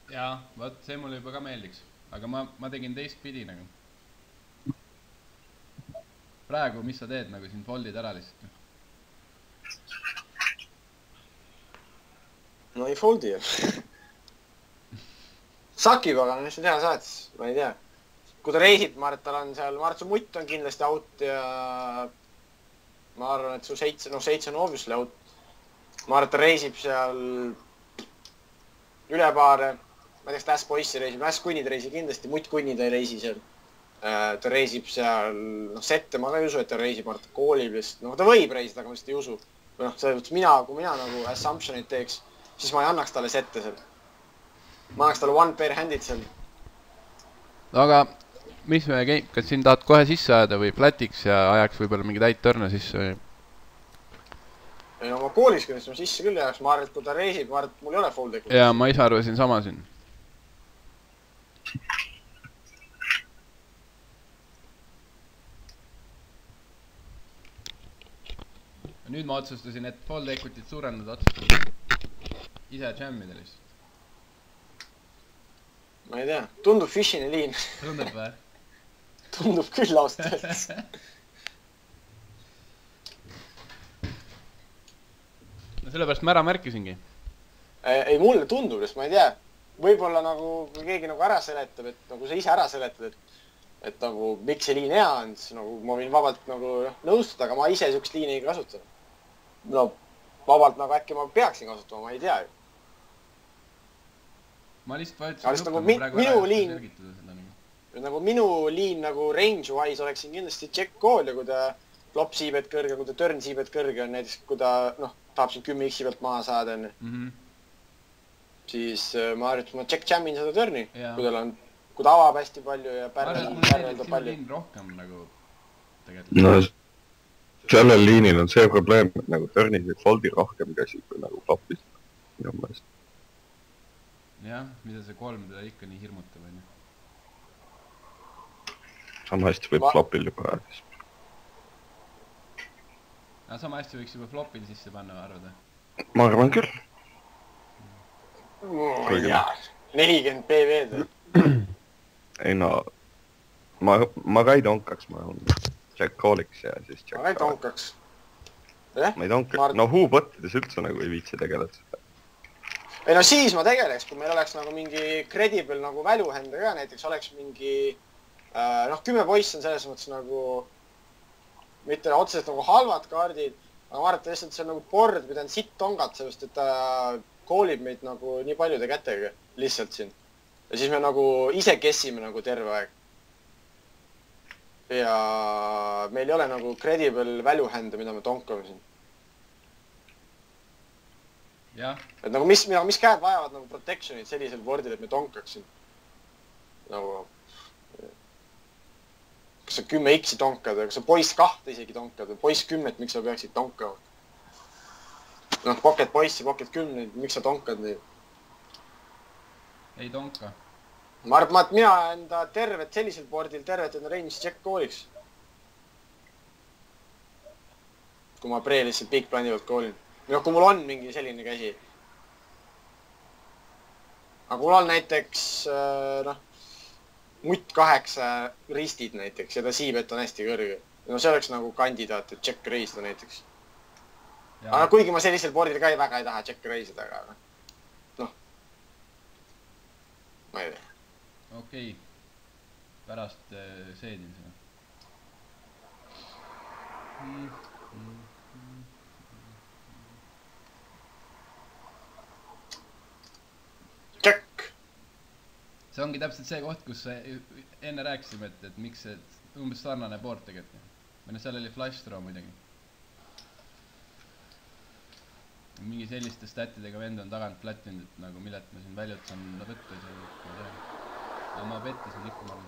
Jaa, vaat see mulle juba ka meeldiks. Aga ma tegin teistpidi nagu. Praegu, mis sa teed nagu siin foldid ära lihtsalt? No ei foldi ju. Sakib, aga mis sa teha saad, ma ei tea. Kui ta reisib, ma arvan, et tal on seal, ma arvan, et su mutt on kindlasti out ja ma arvan, et su 7 on obviously out. Ma arvan, et ta reisib seal üle paare. Ma ei tea, kas poissi reisib, kunnid reisib kindlasti, mutt kunnid ei reisi seal. Ta reisib seal, noh, sette ma ka ei usu, et ta reisib, ma arvan, et ta koolib lihtsalt. No ta võib reisida, aga ma lihtsalt ei usu. Või noh, kui mina nagu assumption'id teeks, siis ma ei annaks talle sette seal. Ma annaks talle one pair hand'id seal. Aga mis me käib, kas siin tahad kohe sisse ajada või flatiks ja ajaks võib-olla mingi täit törne sisse või? Ei no ma koolis küll, siis ma sisse küll jääks, ma arvan, et kui ta reisib, ma arvan, et mul ei ole fold'i. Jaa, ma ise arvasin sama siin. Nüüd ma otsustasin, et fold equity't suurendada otsustasin. Ise jammida lihtsalt. Ma ei tea, tundub fishine liin. Tundub või? Tundub küll ausalt öeldes. No sellepärast ma ära märkisingi. Ei, mulle tundub, sest ma ei tea. võib-olla nagu, kui keegi nagu ära seletab, et nagu sa ise ära seletad, et nagu miks see liin hea on, siis nagu ma võin vabalt nagu nõustuda, aga ma ise siukest liini ei kasuta. No vabalt nagu äkki ma peaksin kasutama, ma ei tea ju. ma lihtsalt vajutasin nagu minu liin, nagu minu liin nagu range wise oleks siin kindlasti Jack Cole ja kui ta flop siibed kõrge, kui ta turn siibed kõrge on näiteks, kui ta tahab siin 10 x-i pealt maha saada enne. Siis ma arvan, et ma Jack jam'in seda turni, kui ta avab hästi palju ja pärrelda palju. Rohkem nagu tegelikult. No sellel liinil on see probleem, et nagu turnis võib foldi rohkem käsi kui nagu flopis. Minu mõelest. Jah, mida see 3 teda ikka nii hirmutab, on ju. Sama hästi võib flopil juba rääkis. Sama hästi võiks juba flopil sisse panna, arvada? Ma arvan küll. 40 PV-d. Ei no, ma ka ei tonkaks, ma olen Jack Calliks ja siis Jack. Ma ei tonkaks. Ma ei tonkaks, no huubottides üldse nagu ei viitsi tegeleda. Ei no siis ma tegeleks, kui meil oleks nagu mingi credible nagu value hand'e ka, näiteks oleks mingi 10 poiss on selles mõttes nagu mitte otseselt nagu halvad kaardid, aga ma arvan, et lihtsalt see on nagu board, mida on sitt tongad, sellest, et ta koolib meid nagu nii paljude kätega lihtsalt siin. Ja siis me nagu ise kessime nagu terve aeg. Ja meil ei ole nagu credible value hand'e, mida me tonkame siin. Et nagu mis käed vajavad nagu protectionid sellisel boardil, et me tonkaksin. Nagu kas sa 10 x-i tonkad, kas sa poiss 2 isegi tonkad või poiss 10, miks sa peaksid tonkama? Pocket poissi, pocket 10, miks sa tonkad neid? Ei tonka. Ma arvan, et mina enda tervet sellisel boardil tervet enda range Jack Calliks. Kui ma pre lihtsalt big plani pealt callin. Kui mul on mingi selline käsi. Aga mul on näiteks mutt 8 ristid näiteks ja ta siibet on hästi kõrge. No see oleks nagu kandidaat, et check raise näiteks. Aga kuigi ma sellisel boardil ka väga ei taha check raise ida, aga ma ei tea. Okei. Pärast seedin seda. Check! See ongi täpselt see koht, kus enne rääkisime, et miks see umbes sarnane board tegelikult. Või seal oli flash throw muidugi. Mingi selliste statidega vend on tagant flattinud, et nagu millet ma siin väljut saan võtta. Aga ma pettisin ikka marun.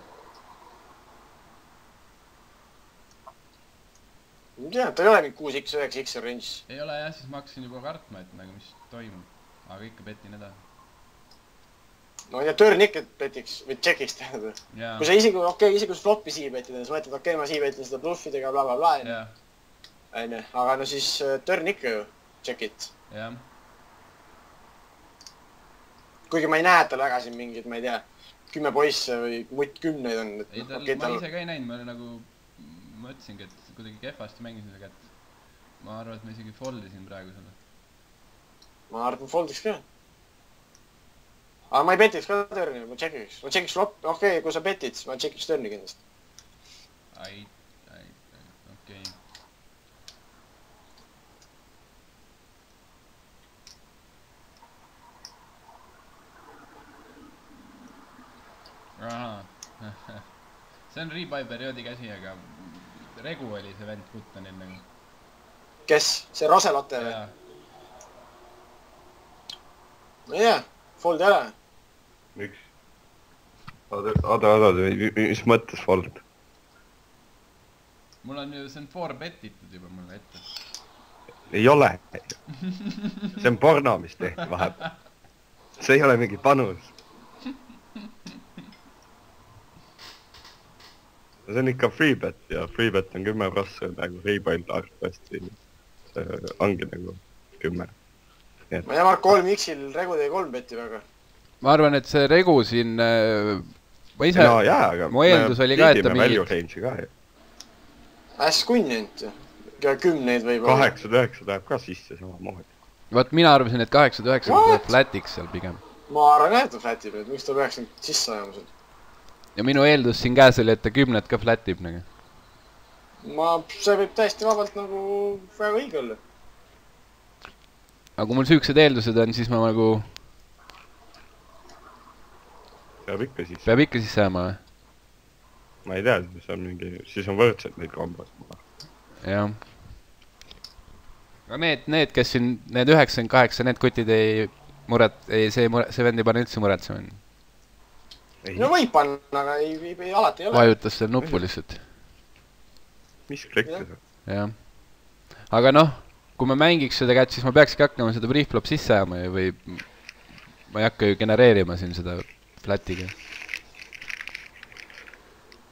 Ma tean, et ta ei ole mingi 6x, 9x range. Ei ole jah, siis ma hakkasin juba kartma, et nagu mis toimub. Aga ikka pettin edasi. No ja turn ikka petiks või checkiks teada. Kui sa isegi kui flopi siibetid, siis mõtled, okei, ma siibetin seda bluffidega blablabla. Aga no siis turn ikka ju checkit. Jah. Kuigi ma ei näe tal väga siin mingid, ma ei tea, 10 poisse või mutt 10 on. Ei, ma ise ka ei näinud, ma nagu mõtlesingi, et kuidagi kehvasti mängisin seda kätt. Ma arvan, et ma isegi foldisin praegu seda. Ma arvan, et foldiks ka. Aga ma ei petiks ka turni, ma checkiks. Ma checkiks flop, okei, kui sa petid, siis ma checkiks turni kindlasti. Okei. See on rebuy perioodi käsi, aga Regu oli see vend Puttonil nagu. Kes? See Roselotte või? Ma ei tea, fold ei ole. Miks? Oota, mis mõttes fold? Mul on ju, see on 4 petitud juba mulle ette. Ei ole. See on porno, mis tehti vahepeal. See ei ole mingi panus. See on ikka freebet ja freebet on 10% nagu rebuild arvesti. See ongi nagu 10. Ma ei tea, Mark 3x-il Regu tegi 3 beti väga. Ma arvan, et see Regu siin... Ma ise... No jaa, aga... Mu eeldus oli ka, et ta mingi... value range'i ka ju. Hästi kunnint ju. 10 võib-olla. 8-9 läheb ka sisse samamoodi. Vaat mina arvasin, et 8-9 tuleb flatiks seal pigem. ma arvan jah, et ta flatib nüüd, miks ta peaks nüüd sisse ajama seal? ja minu eeldus siin käes oli, et ta 10 ka flatib nagu. See võib täiesti vabalt nagu väga õige olla. aga kui mul siuksed eeldused on, siis ma nagu... Peab ikka sisse. Peab ikka sisse ajama või? Ma ei tea, siis on võrdselt neid kombas. jah. aga need, kes siin, need 98, need kutid ei see vend ei pane üldse muretsema. No võib panna, aga ei alati ei ole. Vajutas seal nuppu lihtsalt. Mis klikki see? jah. aga noh, kui ma mängiks seda kätt, siis ma peakski hakkama seda brief-flop sisse ajama või ma ei hakka ju genereerima siin seda flatiga.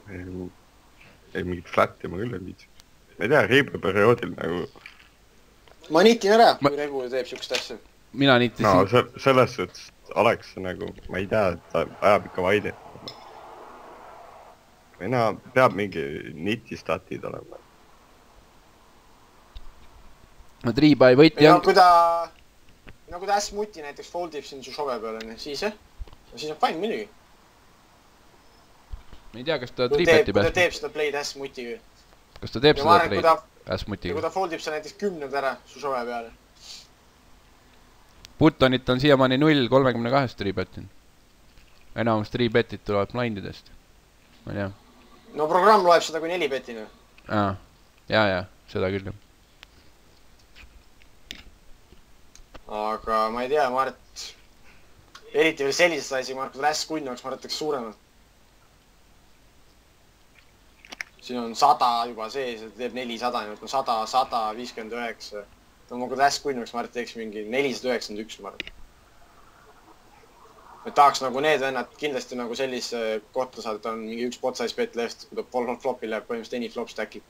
ei mingit flatti ma küll ei viitsiks. Ma ei tea, riibeperioodil nagu... Ma nitin ära, kui Regu teeb siukest asja. Mina nitisin... No selles suhtes Alex nagu, ma ei tea, et ta ajab ikka vaidi. Või peab mingi nitistatid olema. No triibai võiti on... kui ta S-muti näiteks foldib siin su šove peale, siis jah. Siis on fine muidugi. Ma ei tea, kas ta triibeti kui ta teeb seda play'd S-mutiga. Kas ta teeb seda play'd S-mutiga? Ja kui ta foldib seda näiteks 10 ära su šove peale. Buttonit on siiamaani 0-32 triibetin. Enamus triibetid tulevad blindidest. Ma ei tea. No programm loeb seda kui 4 betina. Ja, seda küll. Aga ma ei tea, ma arvan, et eriti veel sellisest asi, ma arvan, kui S-kunn oleks, ma arvataks suurema. Siin on 100 juba sees, et teeb 400, nii et 100, 100, 59. No kui S-kunn oleks, ma arvan, et teeks mingi 491, ma arvan. Et tahaks nagu need vennad kindlasti nagu sellise kohta saada, et on mingi üks bot size bet left, kui ta flopi läheb, põhimõtteliselt any flop stackib.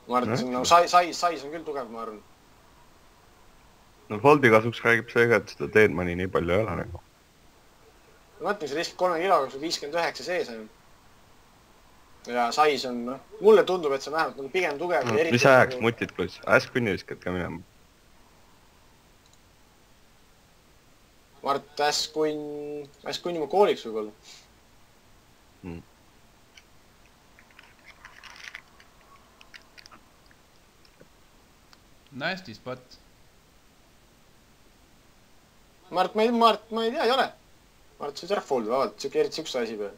Ma arvan, et see on nagu size on küll tugev, ma arvan. No foldi kasuks räägib seega, et seda teedmani nii palju ei ole nagu. Ma mõtlen, see riskib 3 kiloga, kui 59 sees on. Ja size on, noh, mulle tundub, et see on vähemalt nagu pigem tugev. Mis ajaks mutid pluss? S-kunni viskad ka minema? Ma arvan, et S-kunni ma kooliks võib-olla. Nasty spot. Ma arvan, et ma ei tea, ei ole. Ma arvan, et see võid ära fold vabalt, eriti siukse asi peale.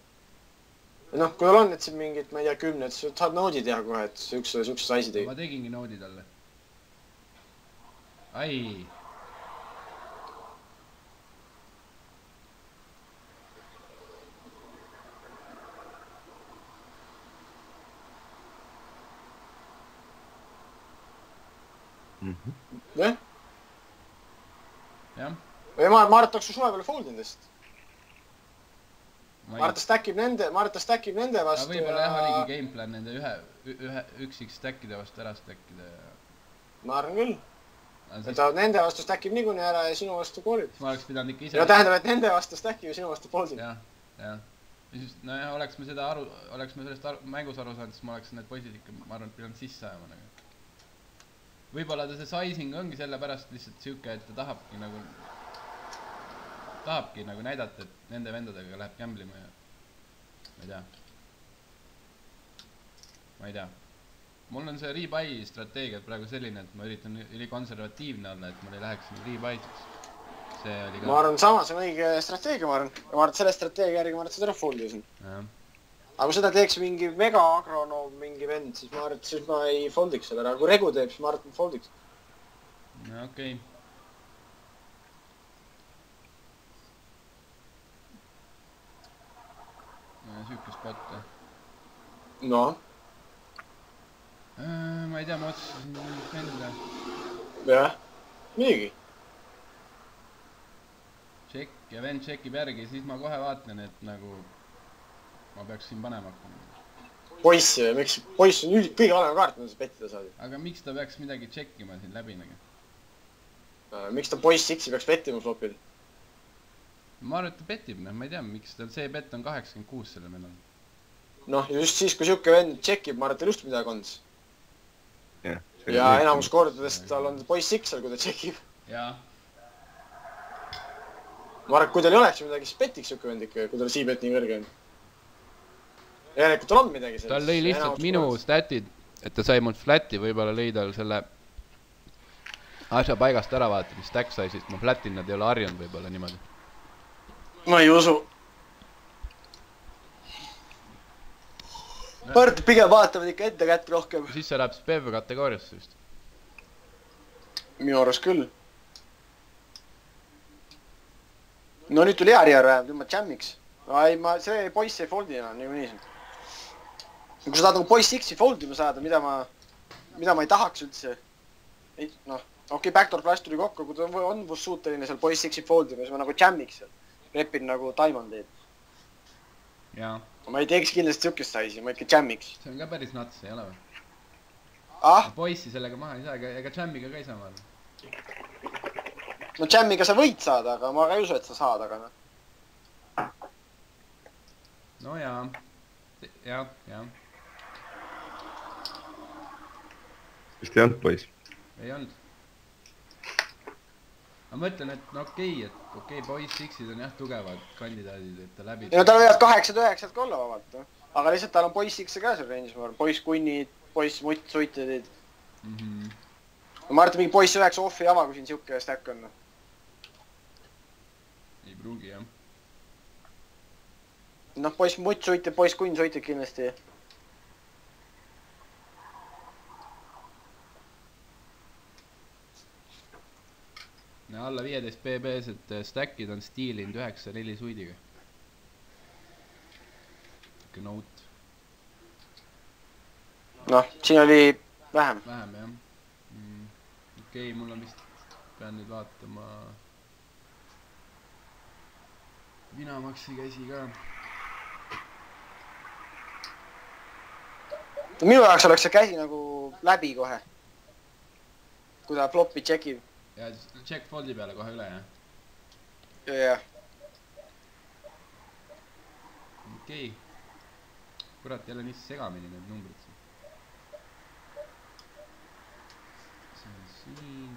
Noh, kui tal on, et siin mingid, ma ei tea, 10, et saad noodi teha kohe, et siukse asi tegi. Ma tegingi noodi talle. Ai. Jah? Jah. Või ma arvataks su suve peale foldindest. Ma arvan, ta stackib nende vastu. Võib-olla jah oligi gameplan nende üksik stackide vastu ära stackida. Ma arvan küll. Ta nende vastu stackib niikuinii ära ja sinu vastu koolib. Ma oleks pidanud ikka ise... Ja tähendab, et nende vastu stackib ja sinu vastu foldib. Jah. No jah, oleks me sellest mängus aru saanud, siis ma oleks need poisid ikka, ma arvan, pidanud sisse ajama nagu. Võib-olla ta see sizing ongi sellepärast lihtsalt siuke, et ta tahabki nagu näidata, et nende vendadega läheb gamblima ja ma ei tea. Mul on see rebuy strateegia praegu selline, et ma üritan üli konservatiivne olla, et mul ei läheks rebuy'siks. Ma arvan, sama, see on õige strateegia, ma arvan. Ma arvan, et selle strateegia järgi ma arvan, et seda ära foldisin. Aga kui seda teeks mingi mega agronoom, mingi vend, siis ma arvan, et siis ma ei foldiks selle ära. Kui Regu teeb, siis ma arvan, et ma foldiks. Okei. Süüke spot. No? Ma ei tea, ma otsustasin venda. Jah, midagi. Check ja vend checkib järgi, siis ma kohe vaatan, et nagu ma peaks siin panema hakkama. Poiss on kõige valema kaart, mida sa pettida saad. Aga miks ta peaks midagi checkima siin läbi nagu? Miks ta poiss X-i peaks pettima flopil? Ma arvan, et ta petib, ma ei tea, miks ta see bet on 86 selle vennal. Noh, just siis, kui siuke vend checkib, ma arvan, et tal just midagi on. Ja enamus kordades tal on poiss X-al, kui ta checkib. Jaa, ma arvan, et kui tal ei oleks midagi, siis petiks siuke vend ikka, kui tal C-bet nii kõrge on. Järelikult tal on midagi sellest. Tal lõi lihtsalt minu statid, et ta sai mult flati, võib-olla lõi tal selle asja paigast ära vaata, mis stack sai, sest ma flatin nad ei ole harjunud võib-olla niimoodi. Ma ei usu. Ma arvan, et pigem vaatavad ikka enda kätt rohkem. Siis see läheb Spev kategooriasse vist. Minu arust küll. No nüüd tuli Jääriar vähem, nüüd ma jammiks. Ei, see poiss ei foldi enam, nagu nii. Kui sa tahad nagu poiss X-i foldima saada, mida ma ei tahaks üldse. Noh, okei, backdoor flash tuli kokku, kui ta on suuteline seal poiss X-i foldima, siis ma nagu jammiks seal. Repin nagu Diamondeid. Jaa. Ma ei teeks kindlasti siukest saisi, ma ikka jammiks. See on ka päris nats, ei ole või? Poissi sellega maha ei saa, ega jammiga ka ei saa maha. No jammiga sa võid saada, aga ma ka ei usu, et sa saad, aga noh. No jaa. Jah. Vist ei olnud poiss. Ei olnud. Ma mõtlen, et no okei, poiss X-id on jah tugevad kandidaadid, et ta läbi... No tal võivad 8-9 ka olla vabalt, no. Aga lihtsalt tal on poiss X-i ka seal rangis, ma arvan. Poiss kunnid, poiss suitedid. Ma arvan, et mingi poiss 9 offi ava, kui siin siuke stack on. Ei pruugi, jah. Noh, poiss mutt suited, poiss kunn suited kindlasti. No alla 15 BB-s, et stackid on stiilinud 9-4 suidiga. Ikka note. Noh, siin oli vähem. Vähem, jah. Okei, mul on vist... Pean nüüd vaatama... Vinamaxi käsi ka. Minu jaoks oleks see käsi nagu läbi kohe. Kui ta flopi tšekib. Ja check foldi peale kohe üle, jah? Jah. Okei. Kurat, jälle nii segamini need numbrid siin. See on siin.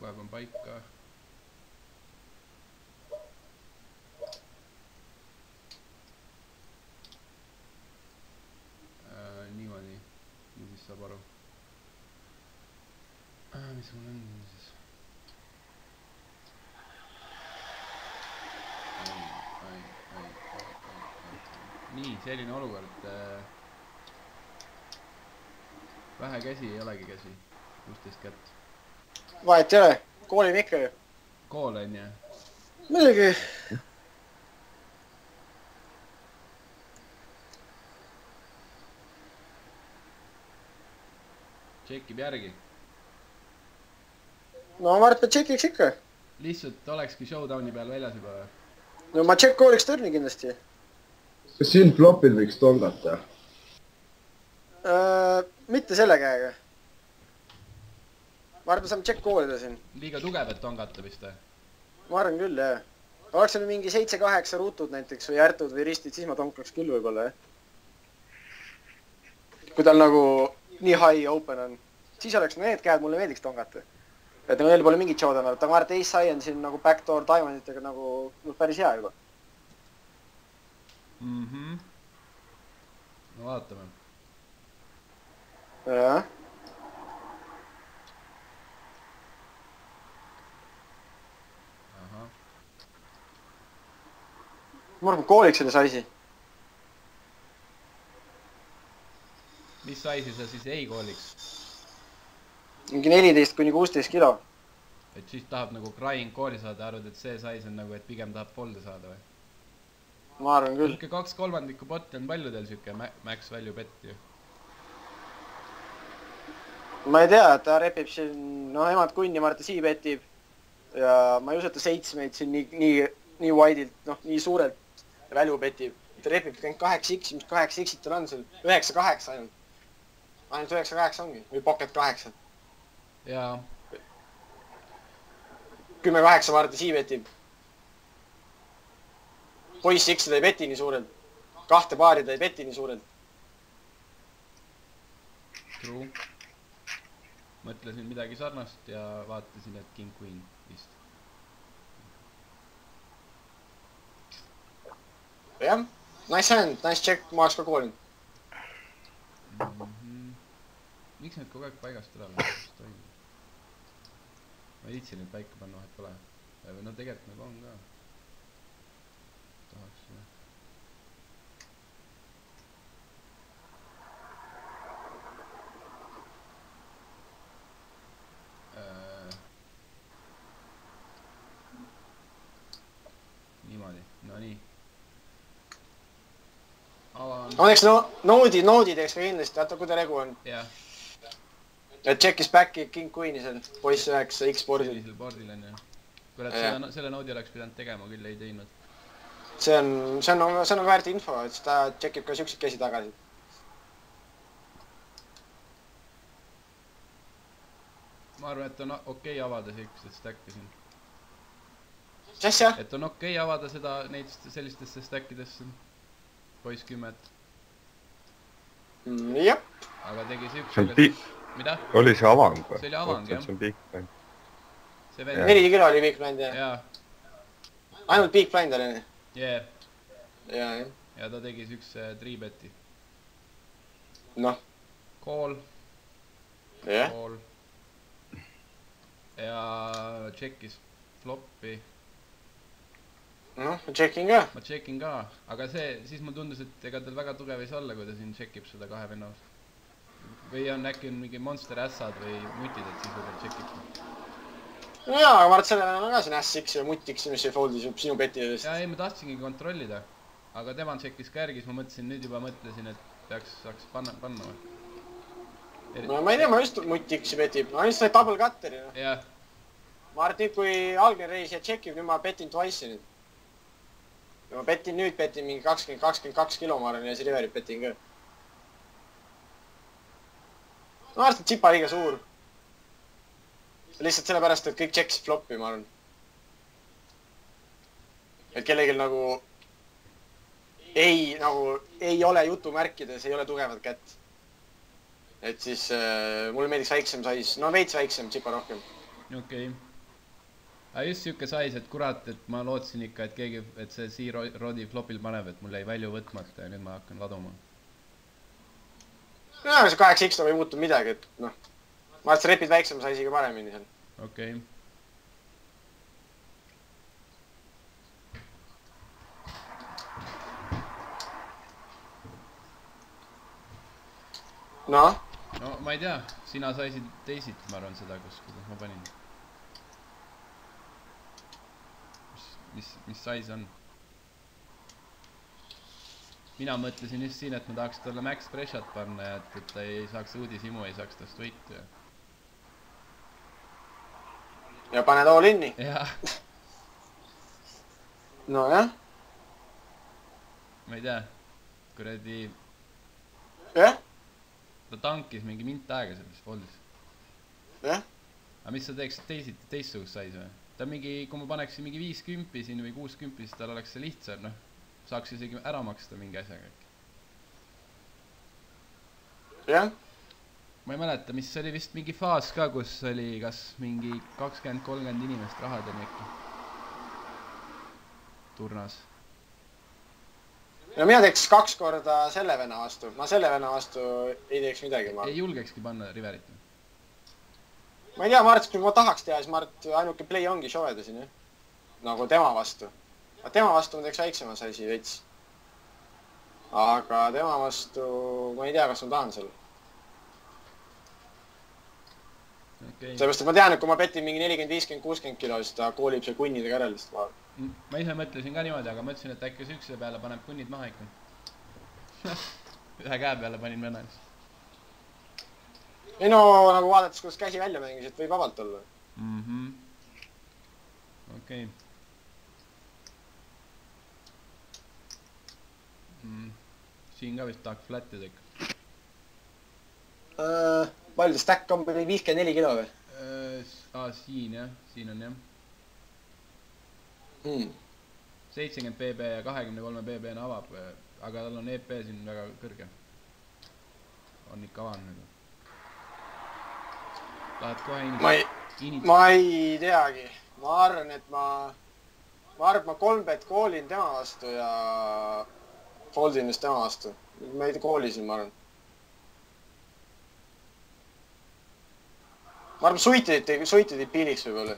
Kohe on paika. Niimoodi. Nii siis saab aru. Mis mul on siis? Nii, selline olukord. Vähe käsi ei olegi käsi. 16 kätt. Vahet ei ole, koolime ikka ju. Kool on ju? Millegi. Tšekib järgi. No ma arvan, et tšekiks ikka. Lihtsalt olekski showdowni peal väljas juba või? No ma tšekk kooliks turni kindlasti. Kas siin flopil võiks tongata? Mitte selle käega. Ma arvan, et saame tšekk koolida siin. Liiga tugev, et tongata vist või? Ma arvan küll, jah. Oleks seal mingi 7-8 ruutud näiteks või ärtud või ristid, siis ma tonkaks küll võib-olla, jah. Kui tal nagu nii high open on. Siis oleks need käed, mulle meeldiks tongata. Et nagu neil pole mingit showdown, aga ma arvan, et Ace High on siin nagu backdoor diamonditega nagu päris hea juba. No vaatame. Jah. Ma arvan, kooliks selle saisi. Mis saisi sa siis ei kooliks? Mingi 14-16 kilo. Et siis tahab nagu crying kooli saada, arvad, et see sais on nagu, et pigem tahab folde saada või? Ma arvan küll. 2/3 botti on paljudel siuke max value bet ju. Ma ei tea, ta repib siin, noh emad kunni, ma arvan, et ta C-betib. Ja ma ei usu, et ta 7-meid siin nii wide'ilt, noh nii suurelt value betib. Ta repib 8x, mis 8x-it tal on seal, 9-8 ainult. Ainult 9-8 ongi, või pocket 8. Jaa. 10-8 ma arvan, et ta C-betib. poiss X tõi peti nii suurelt. 2 paari tõi peti nii suurelt. True. Mõtlesin midagi sarnast ja vaatasin, et King Queen vist. Jah. Nice hand, nice check, ma oleks ka koolinud. Miks need kogu aeg paigast ära lähevad? Ma ei viitsi nüüd paika panna, vahet pole. No tegelikult nagu on ka. Tahaks jah. Niimoodi, no nii. Õnneks noodi teeks ka kindlasti, vaata kui ta regu on. Jah. Et check'is backi King Queen'i seal, poiss 9, X-boardil. Sellisel boardil on jah. Kurat, selle noodi oleks pidanud tegema, küll ei teinud. See on väärt info, et ta check'ib ka siukseid käsi tagasi. Ma arvan, et on okei avada siukest stack'i siin. Mis asja? Et on okei avada seda neid sellistesse stack'idesse. Poiss 10. Jep. Aga tegi siukse... See on piik. Mida? Oli see avang või? See oli avang, jah. See on piik. 4 kilo oli big blind, jah. Jaa. Ainult big blind oli. Jee. Jaa. Ja ta tegi siukse 3-beti. Noh. Call. Jah. Call. Ja check'is floppi. Noh, ma checkin ka. Ma checkin ka, aga siis mul tundus, et ega tal väga tugev ei saa olla, kui ta siin checkib seda 2 vennaust. Või on äkki mingi monster ässad või mutid, et siis võib-olla checkib. No jaa, aga ma arvan, et selle on ka siin S-X või mutix, mis ei foldi sinu beti eest. Jaa, ei, ma tahtsingi kontrollida. Aga tema checkis ka järgi, siis ma mõtlesin, nüüd juba mõtlesin, et saaks panna või. No ma ei tea, ma just mutixi betib. Ma just sai double cutteri. Jah. Ma arvan, et kui algne reis ja checkib, nüüd ma betin twice'i nüüd. Ja ma betin mingi 20-22 kilo, ma arvan, ja siis riverit betin ka. Ma arvan, et tsipa liiga suur. Lihtsalt sellepärast, et kõik checksid floppi, ma arvan. Et kellelgi nagu ei ole jutumärkides, ei ole tugevat kätt. Et siis mulle meeldiks väiksem sais, no veits väiksem, tsipa rohkem. Okei. Aga just siuke sais, et kurat, et ma lootsin ikka, et keegi, et see C-Rodi flopil paneb, et mul jäi välju võtmata ja nüüd ma hakkan laduma. No, see 8X ei muutu midagi, et noh. Ma arvan, et sa repid väiksema saisiga paremini seal. Okei. Noh? No ma ei tea, sina saisid teisiti, ma arvan seda, kuidas ma panin. Mis sais on? Mina mõtlesin just siin, et ma tahaks talle max pressure'at panna ja et ta ei saaks uudisimu, ei saaks tast võitu. Ja paned all inni? Jah. No jah. Ma ei tea, kuradi... Jah? Ta tankis mingi mint aega selles foldis. Jah? Aga mis sa teeksid teistsugust sais või? Ta mingi, kui ma paneksin mingi 50 siin või 60, siis tal oleks see lihtsam, noh. Saaks isegi ära maksta mingi asjaga äkki. Jah? Ma ei mäleta, mis oli vist mingi faas ka, kus oli kas mingi 20-30 inimest rahadeni äkki. Turnas. No mina teeks 2 korda selle venna vastu. Ma selle venna vastu ei teeks midagi. Ei julgekski panna riverit. Ma ei tea, ma arvan, et kui ma tahaks teha, siis ma arvan, et ainuke play ongi showeda siin, jah. Nagu tema vastu. Tema vastu ma teeks väiksema saisi veits. Aga tema vastu ma ei tea, kas ma tahan seal. Sellepärast, et ma tean, et kui ma betin mingi 40, 50, 60 kilo, siis ta koolib see kunnidega ära lihtsalt. Ma ise mõtlesin ka niimoodi, aga mõtlesin, et äkki sükse peale paneb kunnid maha ikka. Ühe käe peale panin vennas. Ei no, nagu vaadates, kuidas käsi välja mängis, et võib vabalt olla. Okei. Siin ka vist tahaks flatida ikka. Palju ta stack on 54 kilo või? Siin jah, siin on jah. 70 pp ja 23 pp-na avab , aga tal on EP siin väga kõrge . on ikka avanud nagu . Lähed kohe ma ei teagi , ma arvan , et ma 3-bet koolin tema vastu ja foldin just tema vastu . ma ei koolisin , ma arvan . ma arvan , suitid piiliks võib-olla .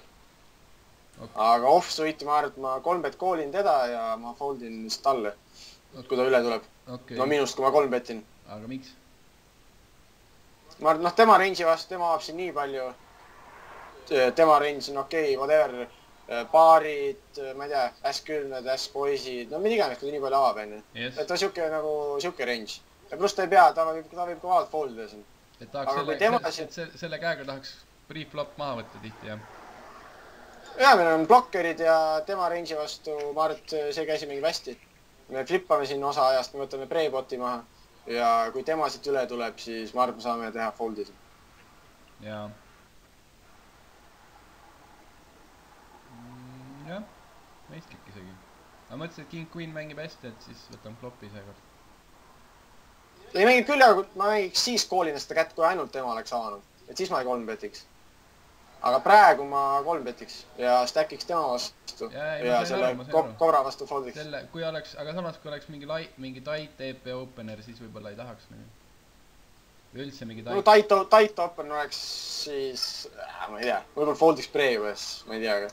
aga off-suiti ma arvan , et ma 3-bet koolin teda ja ma foldin just talle , kui ta üle tuleb . no minust , kui ma 3-betin . aga miks ? ma arvan , noh , tema range'i vastu , tema avab siin nii palju . tema range on okei , whatever . paarid , ma ei tea , S10-d , S-poisid , no mida iganes , kui ta nii palju avab , onju . et ta siuke nagu , siuke range . ja pluss ta ei pea , ta võib ka vabalt foldida siin . et tahaks selle käega tahaks pre-flop maha võtta tihti , jah ? ja meil on blokkerid ja tema range'i vastu , ma arvan , et see käsi mängib hästi . me flippame siin osa ajast , me võtame pre-bot'i maha ja kui tema siit üle tuleb , siis ma arvan , et me saame teha fold'i siin . jaa . jah , mõistlik isegi . ma mõtlesin , et King Queen mängib hästi , et siis võtan flopi seekord . ei mängib küll , aga ma mängiks siis koolin seda kätt , kui ainult tema oleks avanud . et siis ma ei 3-betiks . aga praegu ma 3-betiks ja stackiks tema vastu ja selle kobra vastu foldiks . kui oleks , aga samas kui oleks mingi tight EP opener , siis võib-olla ei tahaks nagu . või üldse mingi tight . no tight opener oleks siis , ma ei tea , võib-olla foldiks pre-US , ma ei tea , aga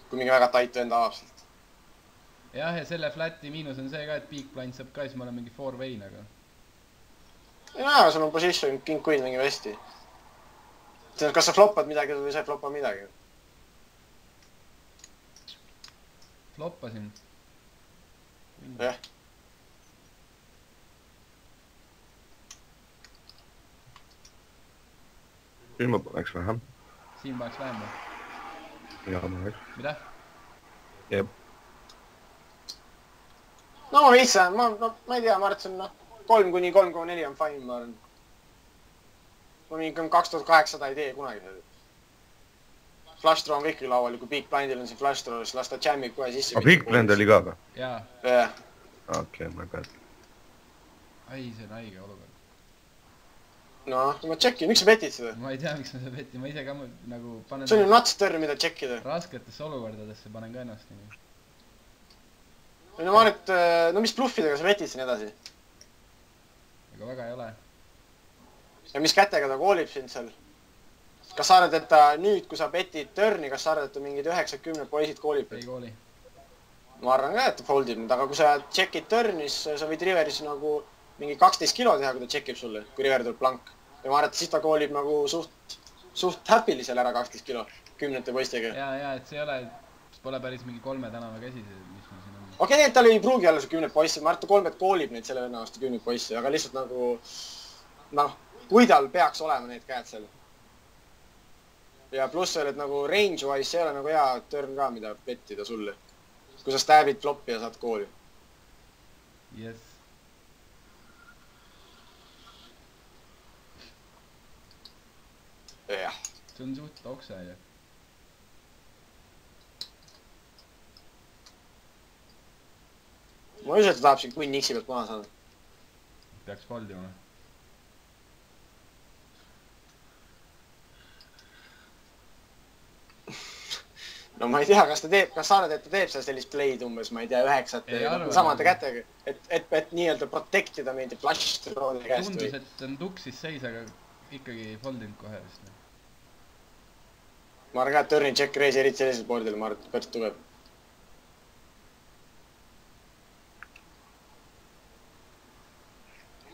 kui mingi väga tight vend avab sealt . jah , ja selle flat'i miinus on see ka , et big blind saab ka , siis ma olen mingi 4-way nagu . jaa , sul on position , King Queen mängib hästi . kas sa floppad midagi või sa ei floppa midagi ? Floppasin . jah . siin ma paneks vähem . siin paneks vähem või ? ja ma oleks . mida ? jep . no ma veits , ma ei tea , ma arvan , et see on 3-3,4 on fine , ma arvan . ma mingi 2800 ei tee kunagi seda . Flush draw on kõik laual ja kui big blindil on siin flush draw , siis las ta jammib kohe sisse . aga big blind oli ka või ? jaa . jah . okei , ma ka . ai , see on haige olukord . noh , ma tšekin , miks sa petid seda ? ma ei tea , miks ma seda petin , ma ise ka nagu panen . see on ju nuts turn , mida tšekkida . rasketesse olukordadesse panen ka ennast nagu . no ma arvan , et no mis bluffidega sa petid siin edasi ? ega väga ei ole . ja mis kätega ta koolib sind seal ? kas sa arvad , et ta nüüd , kui sa petid turn'i , kas sa arvad , et ta mingid 9-10 poisid koolib ? ei kooli . ma arvan ka , et ta foldib nüüd , aga kui sa tšekid turn'is , sa võid riveris nagu mingi 12 kilo teha , kui ta tšekib sulle , kui river tuleb blank . ja ma arvan , et siis ta koolib nagu suht happily seal ära 12 kilo 10 poistega . ja , et see ei ole , pole päris mingi 3 tänava käsi , mis mul siin on . okei , tegelikult tal ei pruugi olla see 10 poissi , ma arvan , et ta 3 koolib neid selle venna vastu 10 poissi , aga lihtsalt nagu noh , kui tal peaks olema need käed seal . ja pluss veel , et nagu range wise see ei ole nagu hea turn ka , mida pettida sulle . kui sa stab'id flop'i ja saad kooli . Yes. jah . see on suht okse ju . ma ei usu , et ta tahab siin Queen X-i pealt maha saada . peaks foldima . no ma ei tea , kas ta teeb , kas sa arvad , et ta teeb seal sellist play'd umbes , ma ei tea , 9 samade kätega , et nii-öelda protect ida meid flash throw'de käest või ? tundus , et on tuksis seis , aga ikkagi ei foldinud kohe vist . ma arvan ka , et turn check raise eriti sellisel boardil , ma arvan , et päris tugev .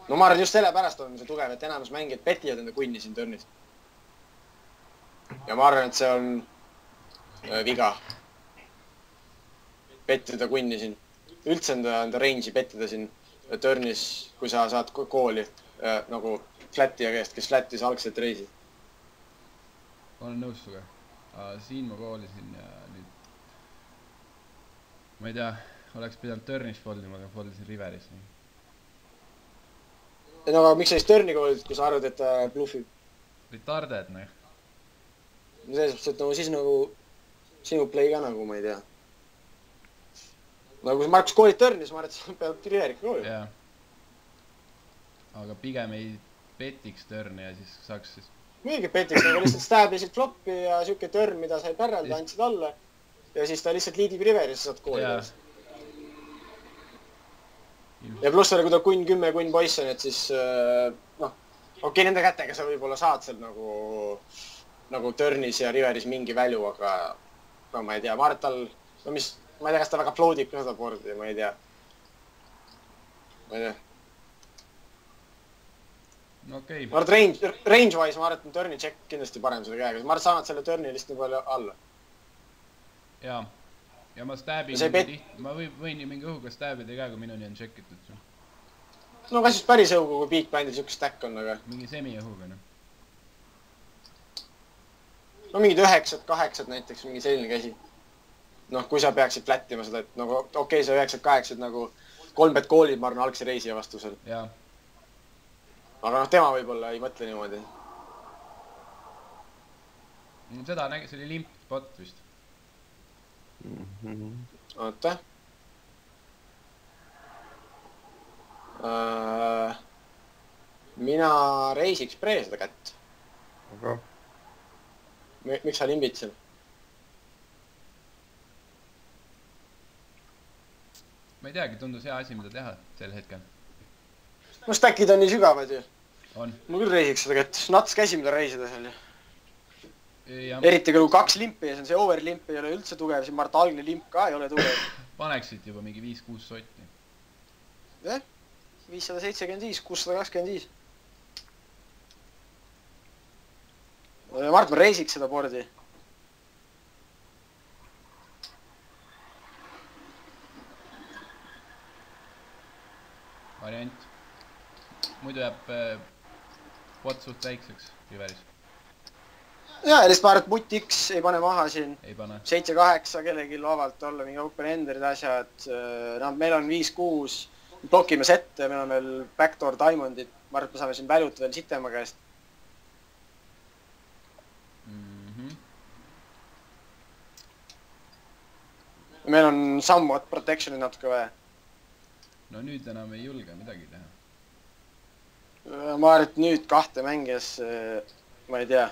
no ma arvan , just sellepärast on see tugev , et enamus mängijad petivad enda queen'i siin turnis . ja ma arvan , et see on viga . pettida queen'i siin . üldse enda range'i pettida siin turnis , kui sa saad kooli nagu flat'i ja käest , kes flat'is algselt reisi . olen nõus suga . siin ma koolisin ja nüüd ma ei tea , oleks pidanud turnis foldima , aga foldisin riveris . no aga miks sa siis turni koolid , kui sa arvad , et ta bluffib ? Retarded noh . selles mõttes , et nagu siis nagu sinu play ka nagu ma ei tea . no kui Markus koolid törni, siis ma arvan, et sa pead Riverit koolima. jaa. aga pigem ei petiks törni ja siis saaks siis... Mingi petiks, aga lihtsalt stab'isid floppi ja siuke törn, mida sai pärrelda, andsid alla. Ja siis ta lihtsalt liidib Riveri, sa saad koolida. Ja pluss oli, kui ta kunn 10 kunn poiss on, et siis noh, okei, nende kätega sa võib-olla saad seal nagu törnis ja Riveris mingi välju, aga no ma ei tea, ma arvan, et tal, no mis, ma ei tea, kas ta väga floodib ka seda boardi, ma ei tea. No okei. Ma arvan, et range-wise ma arvan, et on törni check kindlasti parem selle käega. Ma arvan, et sa annad selle törni lihtsalt nii palju alla. Jaa. Ja ma stabin ma võin ju mingi õhuga stabida ka, kui minuni on checkitud. No kas just päris õhuga, kui Big Bandil siuke stack on, aga... Mingi semi-õhuga, noh. No mingid 9-8 näiteks, mingi selline käsi. Noh, kui sa peaksid flattima seda, et nagu okei, see 9-8 nagu 3 bet koolid, ma arvan, algse reisija vastusel. Jaa. Aga noh, tema võib-olla ei mõtle niimoodi. Seda nägi, see oli limp spot vist. Oota. Mina reisiks pre seda kätt. Aga? Miks sa limbid seal? Ma ei teagi, tundus hea asi, mida teha sel hetkel. No stackid on nii sügavad ju. On. Ma küll reisiks seda kätt. Nats käsi, mida reisida seal ju. Ja... Eriti kui 2 limpi ja see on see overlimp ei ole üldse tugev, siis ma arvan, et algne limp ka ei ole tugev. Paneksid juba mingi 5-6 sotti. Jah? 575, 625. Ma arvan, et ma reisiks seda boardi. Variant. Muidu jääb bot suht väikseks Riveris. Ja lihtsalt ma arvan, et mutt X ei pane maha siin. Ei pane. 7-8 kellegi lavalt olla, mingi open enderid asjad. No, meil on 5-6. Blokime sette, meil on veel backdoor diamondid. Ma arvan, et me saame siin väljut veel sitema käest. Meil on somewhat protection'i natuke vaja. No nüüd enam ei julge midagi teha. Ma arvan, et nüüd 2 mängias, ma ei tea.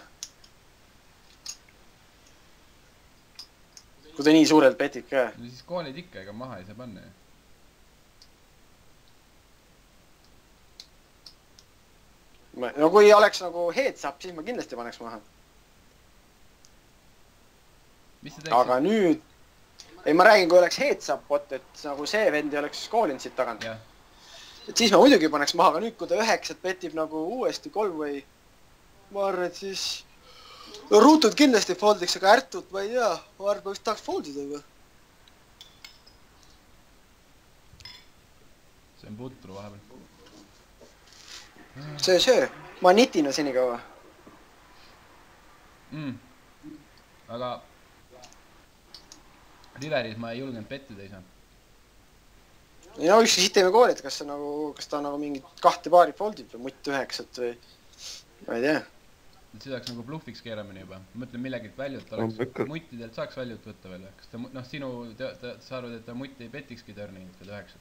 Kui ta nii suurelt petib ka. No siis koolid ikka, ega maha ei saa panna ju. No kui oleks nagu heads up, siis ma kindlasti paneks maha. Mis sa teeksid? Aga nüüd... Ei, ma räägin, kui oleks heads up bot, et nagu see vend ei oleks koolinud siit tagant. Et siis ma muidugi paneks maha, aga nüüd, kui ta 9 petib nagu uuesti 3 või... Ma arvan, et siis... Ruutud kindlasti foldiks, aga ärtut ma ei tea. Ma arvan, et tahaks foldida või. See on putru vahepeal. See. Ma nitina senikaua. Aga... Riveris ma ei julgenud pettida ei saa. Ja no ükski siit teeme kooli, et kas ta nagu mingit 2 paari foldib või mutt 9 või... Ma ei tea. Et see saaks nagu bluffiks keeramine juba. Ma mõtlen millegilt väljut oleks. Muttidelt saaks väljut võtta veel. Kas ta, noh sinu, sa arvad, et ta mutti ei petikski törni veel 9.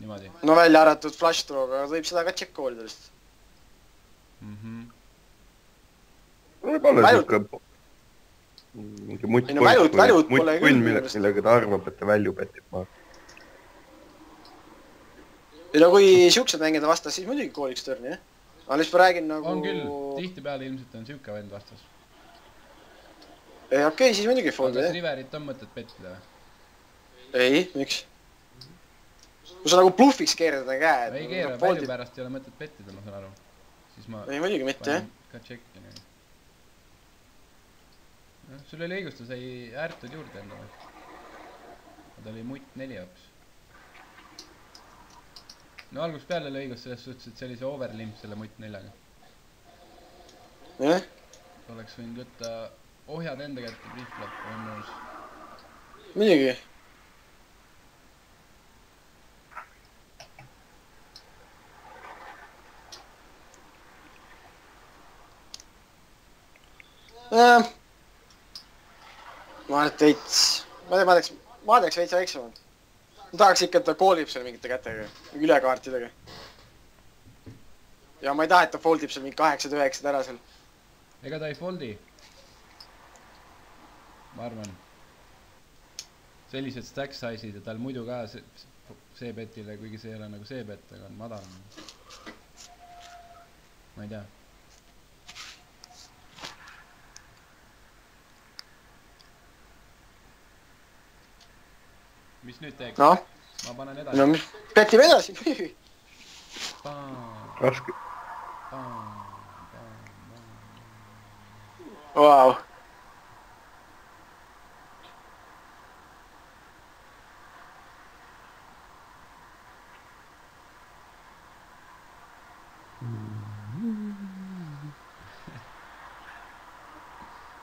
Niimoodi. No välja arvatud flash throw'ga, võib seda ka check koolida lihtsalt. Võib-olla siuke... Mingi mutt kunn, millega ta arvab, et ta välju petib maa. Ja no kui siuksed mängida vastas, siis muidugi kooliks törni, jah? Aga lihtsalt ma räägin nagu... On küll, tihtipeale ilmselt on siuke vend vastas. Okei, siis muidugi fold, jah. Aga kas Riverit on mõtet pettida või? Ei, miks? Kui sa nagu bluffiks keerada käed... Ei keera, välju pärast ei ole mõtet pettida, ma saan aru. Siis ma... Ei, muidugi mitte, jah? Ka tšekki nii. Sul oli õigus, ta sai äärtud juurde endale. Ta oli mutt 4 hoopis. No algust peale oli õigus selles suhtes, et see oli see overlimp selle mutt 4-ga. Jah? Oleks võinud võtta ohjad enda kätte brieflap, on nõus. Muidugi. Ma arvan, et veits... Ma teeks ma teeks veits väiksemalt. Ma tahaks ikka, et ta koolib seal mingite kätega. Ülekaartidega. Ja ma ei taha, et ta foldib seal mingi 8-9 ära seal. ega ta ei foldi. Ma arvan. Sellised stack size'id ja tal muidu ka C-betile, kuigi see ei ole nagu C-bet, aga on madalam. Ma ei tea. Mis nüüd teeks? Noh. Ma panen edasi. No mis petime edasi. Raske. Vau.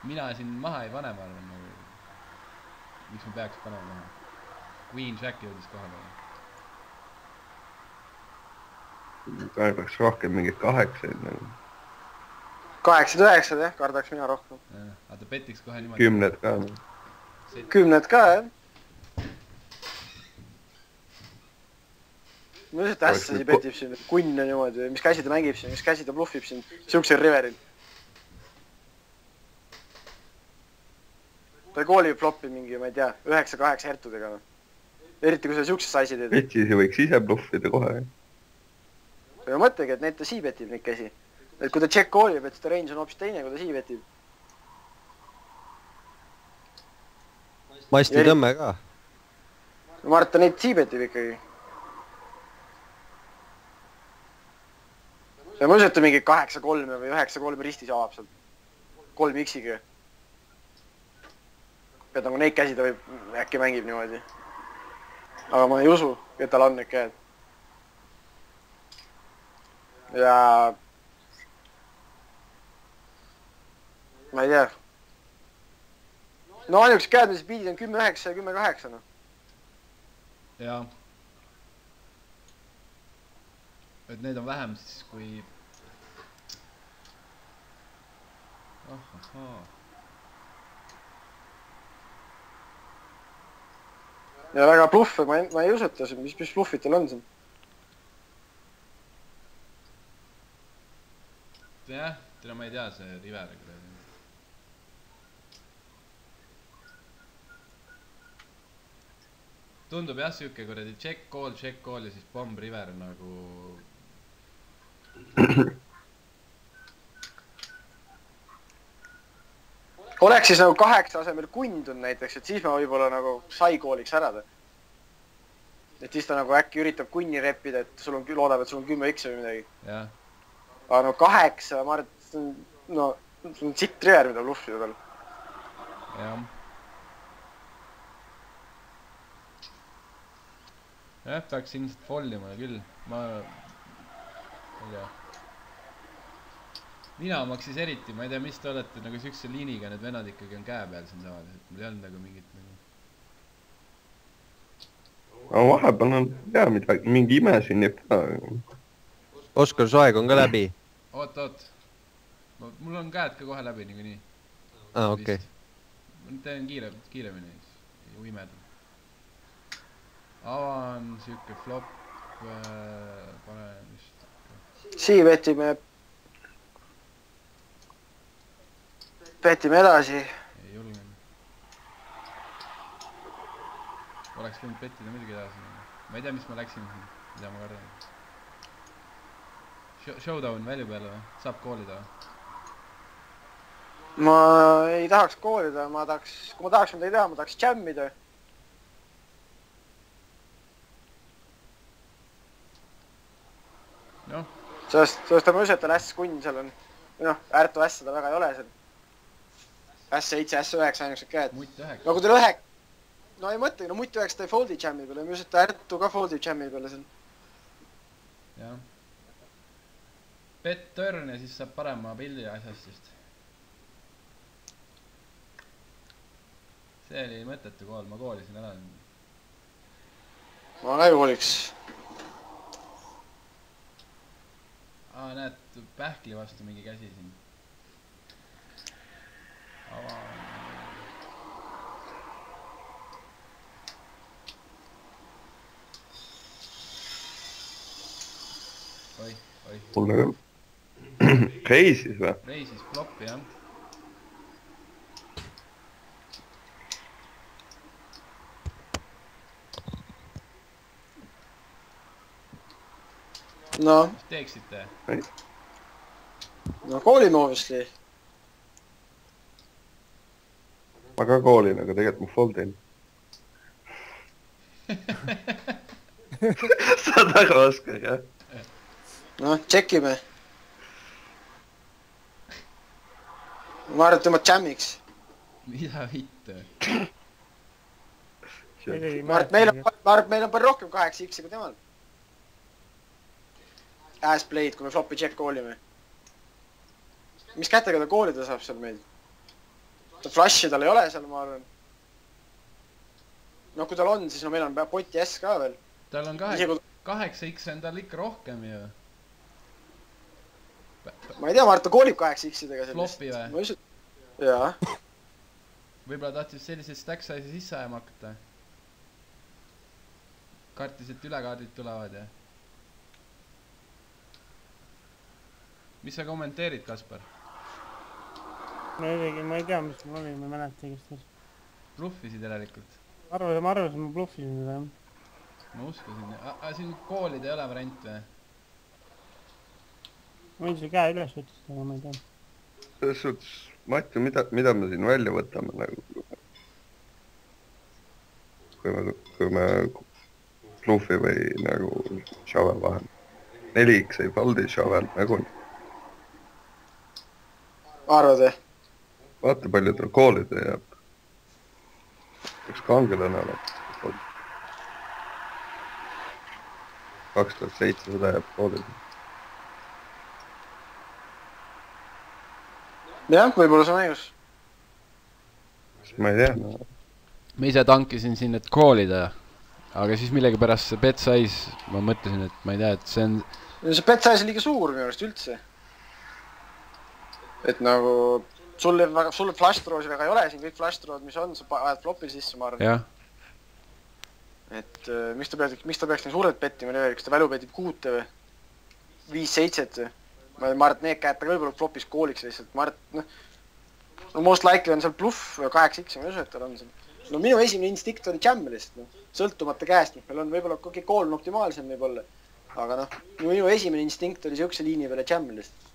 Mina siin maha ei pane, ma arvan. Miks ma peaks panema maha? Queen Jack jõudis kohale. Ta peaks rohkem mingid 8 nagu. 8-9 jah, kardaks mina rohkem. Aga ta petiks kohe niimoodi. 10 ka. 10 ka jah. Ma lihtsalt ässasi petib siin, kunn on niimoodi, mis käsi ta mängib siin, mis käsi ta bluffib siin, siuksel riveril. Ta koolib floppi mingi, ma ei tea, 9-8 hertudega. Eriti kui sa siukses saisi teed. Petsi võiks ise bluffida kohe. Ja mõtlegi, et need ta siibetib neid käsi. Et kui ta check koolib, et seda range on hoopis teine, kui ta siibetib. Masti tõmme ka. Ma arvan, et ta neid siibetib ikkagi. Ja ma usun, et ta mingi 8-3 või 9-3 ristis avab seal. 3 X-iga. Et nagu neid käsi ta võib, äkki mängib niimoodi. Aga ma ei usu, et tal on need käed. Ja... ma ei tea. No ainukesed käed, mis piidid on 10-9 ja 10-8. No. Jaa. Et need on vähem siis kui... Ahaa. Ja väga bluffe, ma ei usuta siin, mis bluffid tal on siin. Jah, täna ma ei tea see river. Tundub jah siuke kuradi check call ja siis bomb river nagu... Oleks siis nagu 8 asemel kundun näiteks, et siis ma võib-olla nagu sai kooliks ära. Et siis ta nagu äkki üritab kunni reppida, et sul on, loodab, et sul on 10 X või midagi. Jah. Aga no 8, ma arvan, et no, sul on sitt river, mida bluffida tal. Jah. Jah, peaks ilmselt follima küll. Ma ei tea. Mina maksis eriti, ma ei tea, mis te olete nagu siukse liiniga, need vennad ikkagi on käe peal siin tavaliselt, et mul ei olnud nagu mingit nagu... Aga vahepeal on tea midagi, mingi ime sünnib ka. Oskar, su aeg on ka läbi? Oot. Mul on käed ka kohe läbi niikuinii. Okei. Ma teen kiiremini, ei uimeda. Avan siuke flop, panen vist... Sii petime edasi. Ei julgen. Oleks võinud pettida muidugi edasi. Ma ei tea, mis ma läksin, mida ma kardan. Showdown välja peale või? Saab koolida või? Ma ei tahaks koolida, kui ma tahaks midagi teha, ma tahaks jammida. Noh. Sellest on mõisu, et tal S-kunn seal on. Noh, Ärtu S-a ta väga ei ole seal. S7, S9 ainukesed käed. Mutt 9. No kui teil 9... No ei mõtlegi, no mutt 9 ta ei foldi jammi peale, ma usun, et Ärtu ka foldi jammi peale seal. Jah. Bet turn ja siis saab parema pildi asjast just. See oli mõttetu kool, ma koolisin ära. Ma ka kooliks. Näed, pähkli vastu mingi käsi siin. oi , oi . mul nagu reisis või ? reisis floppi jah . No, mis teeksite ? no koolime obviously . ma ka koolin , aga tegelikult ma foldin . saad aru , Oskar , jah ? noh , tšekime . ma arvan , et tõmbad jammiks . mida vittu ? ma arvan , et meil on palju rohkem 8x-i kui temal . Ass play'd , kui me flopi check koolime . mis kätega ta koolida saab seal meil ? ta flash'i tal ei ole seal , ma arvan . no kui tal on , siis no meil on poti S ka veel . tal on 8x on tal ikka rohkem ju . ma ei tea , ma arvan , et ta koolib 8x-idega sellest . Flopi või ? ma usun , jaa . võib-olla tahtis selliseid stack size'i sisse ajama hakata . kartis , et ülekaardid tulevad ja . mis sa kommenteerid , Kaspar ? ma ei tea , mis mul oli , ma ei mäleta igast . bluffisid järelikult . ma arvasin , ma bluffisin seda jah . ma uskusin . siin koolid ei ole variant või ? ma võin selle käe üles võtta , aga ma ei tea . selles suhtes , Mati , mida me siin välja võtame nagu ? kui me bluffi või nagu shovel vahel . 4x ei foldi shovel nagu . arvad või ? vaata , palju tal koolida jääb . üks kangelane oleks . 2700 jääb koolida . jah , võib-olla see on õigus . ma ei tea no. . ma ise tankisin siin , et koolida . aga siis millegipärast see bet size , ma mõtlesin , et ma ei tea , et see on . see bet size on liiga suur minu arust üldse . et nagu sul flash throw'si väga ei ole siin , kõik flash throw'd , mis on , sa ajad flopi sisse , ma arvan . jah . et miks ta peaks nii suurelt bettima , kas ta välu betib 6 või 5-7 või ? ma arvan , et need käed ta ka võib-olla flopis kooliks lihtsalt , ma arvan , et no most likely on seal bluff 8x , ma ei usu , et tal on seal . no minu esimene instinkt oli jam lihtsalt , noh , sõltumata käest , mis meil on , võib-olla okei , kool on optimaalsem võib-olla . aga noh , minu esimene instinkt oli siukse liini peale jam lihtsalt .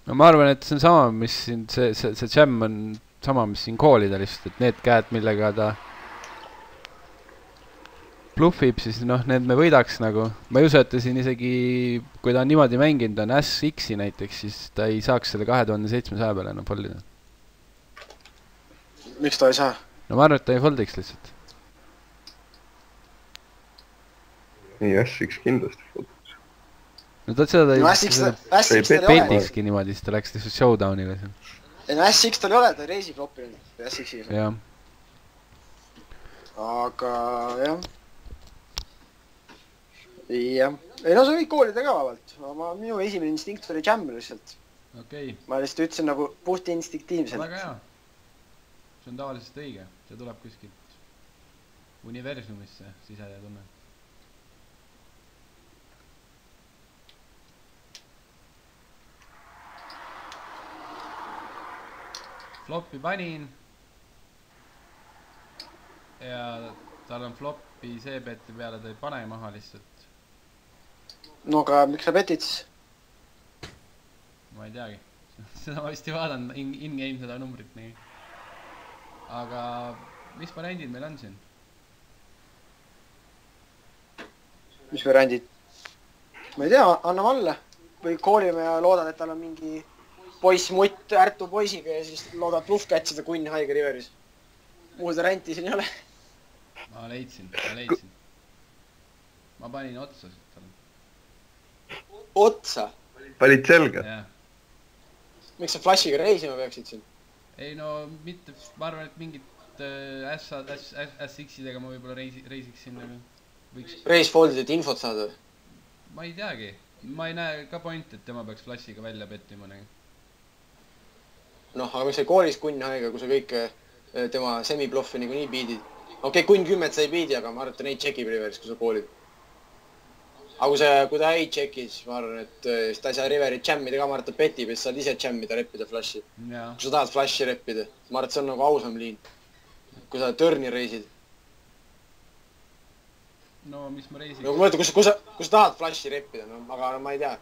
no ma arvan , et see on sama , mis siin , see jam on sama , mis siin koolida lihtsalt , et need käed , millega ta bluffib , siis noh , need me võidaks nagu . ma ei usu , et ta siin isegi , kui ta on niimoodi mänginud , on SX-i näiteks , siis ta ei saaks selle 2700 peale enam foldida . miks ta ei saa ? no ma arvan , et ta ei foldiks lihtsalt . nii SX kindlasti foldis . no ta seda no ta SX tal ei ole . petikski niimoodi , siis ta läks lihtsalt showdownile seal . ei no SX tal ei ole , ta ei reisi floppinud SX-iga . jah . aga jah . jah , ei no sa võid koolida ka vabalt , minu esimene instinkt oli jam lihtsalt . okei , ma lihtsalt ütlesin nagu puht instinktiivselt . väga hea . see on tavaliselt õige , see tuleb kuskilt universumisse , sisetunne . Flopi panin . ja tal on flopi C-beti peale , ta ei pane maha lihtsalt . no aga miks sa betid siis ? ma ei teagi . seda ma vist ei vaadanud in-game seda numbrit nii . aga mis variandid meil on siin ? mis variandid ? ma ei tea , anname alla või koolime ja loodan , et tal on mingi poiss-mutt ärtub poisiga ja siis loodad bluff catch ida kunn Haiga Riveris . muud varianti siin ei ole . ma leidsin . ma panin otsa siit talle . otsa ? panid selga ? jah . miks sa flash'iga reisima peaksid siin ? ei no mitte , ma arvan , et mingit SX-idega ma võib-olla reisiks sinna . võiks , Race Foldit infot saada ? ma ei teagi . ma ei näe ka pointi , et tema peaks flashiga välja pettima nagu . noh , aga miks sa koolis kunn Haiga , kui sa kõike tema semi-bluffi niikuinii biidid ? okei , kunn 10 sa ei biidi , aga ma arvan , et ta neid tšekib Riveris , kui sa koolid . aga kui ta ei tšeki, siis ma arvan, et siis ta ei saa Riverit jammida ka, ma arvan, et ta petib ja siis saad ise jammida, reppida flashi. Jaa. Kui sa tahad flashi reppida. Ma arvan, et see on nagu ausam liin. Kui sa turni reisid. No mis ma reisin? No kui mõtled, kui sa tahad flashi reppida, no aga ma ei tea.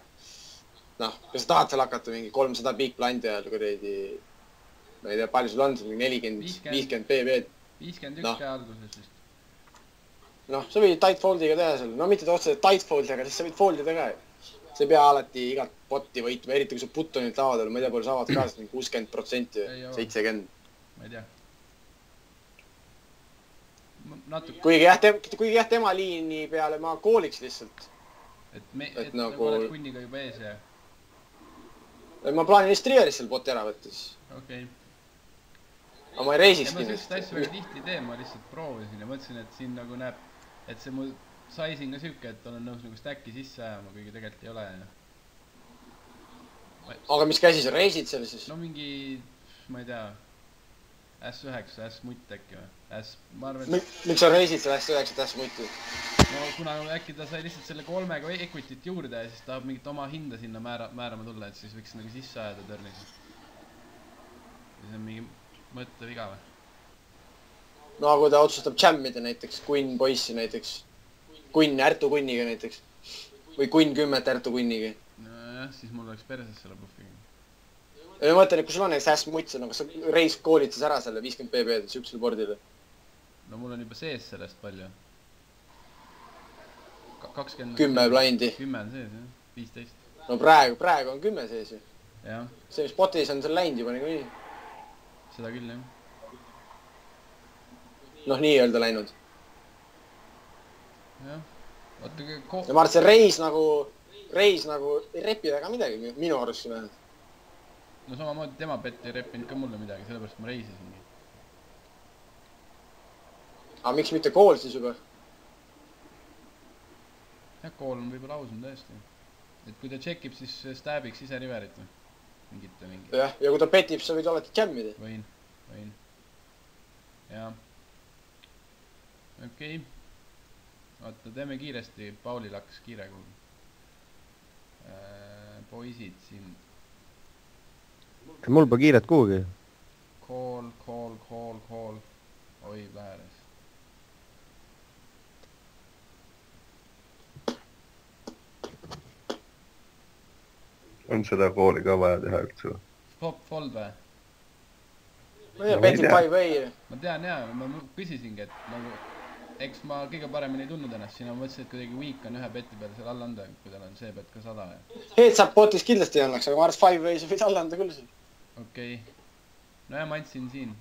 Noh, kui sa tahad seal hakata mingi 300 big blind'i ajal kuradi, ma ei tea, palju sul on, 50 PB-d. 51 No. alguses vist. Noh, sa võid tight fold'iga teha seal. No mitte otseselt tight fold'i, aga siis sa võid fold'ida ka. Sa ei pea alati igat botti võitma, eriti kui sa buttonit avad, ma ei tea, palju sa avad ka, 60% Ei või ava. 70%. Ma ei tea. Natuke, Kuigi jah, tema liini peale ma kooliks lihtsalt. et nagu- nagu oled kunniga juba ees ja Ma plaanin lihtsalt Riverist seal boti ära võtta siis. okei. Aga ma ei reisiks Ma sellist asju väga kindlasti. tihti ei tee, ma lihtsalt proovisin ja mõtlesin, et siin nagu näeb, et see mu sizing ka siuke, et olen nõus nagu stack'i sisse ajama, kuigi tegelikult ei ole. Aga mis käsi sa reisid seal siis? No mingi, ma ei tea, S9, S-mutt äkki või? Ma arvan, et Miks sa reisid seal S9 täs muidu? no kuna äkki ta sai lihtsalt selle 3-ga equity't juurde ja siis tahab mingit oma hinda sinna määrama tulla, et siis võiks nagu sisse ajada törnis. Ja see on mingi mõtteviga või? No kui ta otsustab jammida näiteks, Queen poissi näiteks. Queen Ärtu kunniga näiteks. Või Queen 10 Ärtu kunniga. Nojah, siis mul oleks perses selle buffiga. Ja ma mõtlen, et kui sul on näiteks hästi muts, no kas sa reis koolitas ära selle 50 PB-d siuksele bordile? No mul on juba sees sellest palju. 20... 10 blindi. 10 on sees jah, 15. No praegu on 10 sees ju. Jah, See, mis botis on seal läinud juba niikuinii. seda küll jah. Noh, nii-öelda läinud. Jah, oota Ja ma arvan, et see reis nagu ei repi väga midagi, minu arust vähemalt. no samamoodi tema pett ei reppinud ka mulle midagi, sellepärast ma reisisingi. Aga miks mitte kool siis juba? Jah, kool on võib-olla ausam tõesti. Et kui ta tšekib, siis stab'iks ise Riverit või? Mingi. Jah, ja kui ta petib, sa võid alati jammida. Võin. Jaa. Okei. Oota, teeme kiiresti, Paulil hakkas kiire kuhugi. Poisid siin. mul pole kiiret kuhugi. Call. Oi, vääres. on seda kooli ka vaja teha üldse või? Pop fold või? ma ei tea, No ma ei betting tea. 5-way. Ma tean jaa, ma küsisingi, et nagu eks ma kõige paremini ei tundnud ennast, siin on mõtlesin, et kuidagi weak on ühe beti peale seal alla anda, kui tal on see bet ka 100 ja Heads up botis kindlasti ei annaks, aga ma arvan, et 5-way sa võid alla anda küll siin. okei. Nojah, ma andsin siin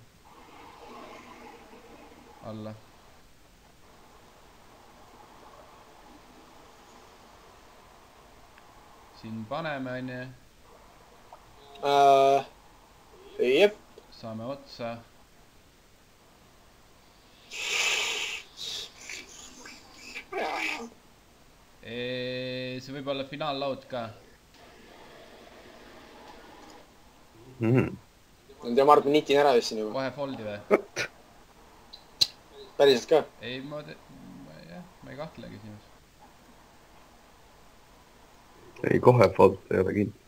alla. Siin paneme onju, Jep. saame otsa. See võib olla finaallaud ka. Ma ei tea, ma arvan, et nitin ära vist siin juba. Kohe foldi või? Päriselt ka. Ei, ma ei kahtlegi sinus. ei, kohe fault ei ole kindlasti.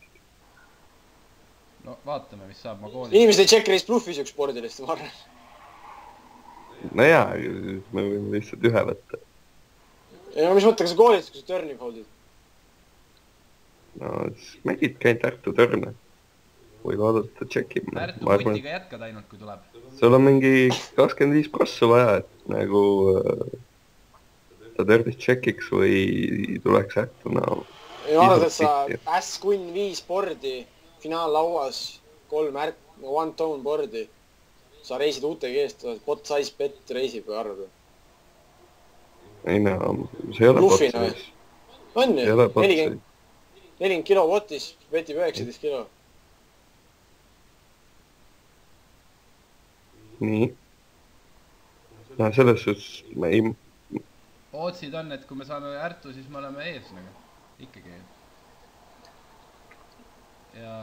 No vaatame, mis saab, ma koolin. Inimesed ei check race bluff'i siukest bordilist, ma arvan. no jaa, me võime lihtsalt ühe võtta. Ja no mis mõttega sa koolid, kui sa turni fold'id? no siis mängidki ainult Ärtu törne. või vaadata tšekib. Ärtu putiga jätkad ainult, kui tuleb. sul on mingi 25 prossu vaja, et nagu ta tervist tšekiks või tuleks Ärtuna. ja ma arvan, et sa S-Queen 5 board'i finaallauas 3 one tone board'i. Sa reisid UTG eest, bot size bet reisib või arvad? ei no, see ei ole bot Bluffina või? size. On ei ju? ole bot size. 40 kilo botis, betib 19 kilo. nii. no selles suhtes me ei... Ootsid on, et kui me saame Ärtu, siis me oleme ees nagu. Ikkagi. Ja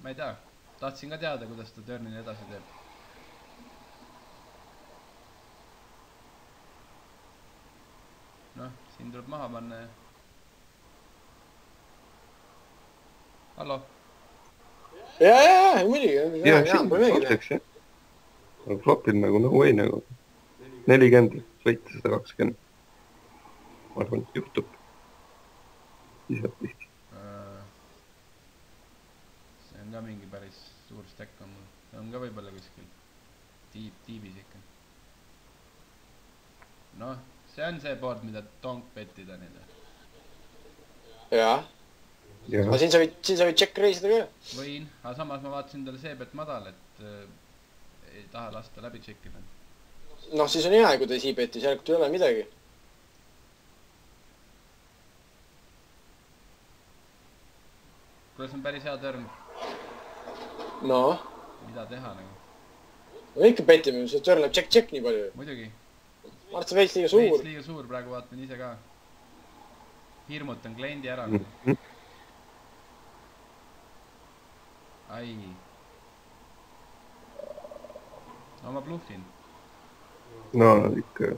ma ei tea, tahtsin ka teada, kuidas ta turnini edasi teeb. Noh, siin tuleb maha panna ja hallo , muidugi . ja siin sakseks jah . aga flopil nagu no way nagu 40 võita 120 . ma arvan , et juhtub . lihtsalt tihti . see on ka mingi päris suur stack on mul , see on ka võib-olla kuskil tiibis ikka . noh , see on see board , mida donk bettida nüüd . jaa . ja aga siin sa võid check race'ida ka . võin , aga samas ma vaatasin talle see pealt madal , et ei taha lasta läbi tšekkida . noh , siis on hea , kui ta siibeti , järelikult ei ole midagi . kuule , see on päris hea törn , noh , mida teha nagu . me ikka petime , see törn läheb check nii palju . muidugi , ma arvan , et see veits liiga veits suur . liiga suur , praegu vaatan ise ka . hirmutan kliendi ära . ai . no ma bluffin . no ikka .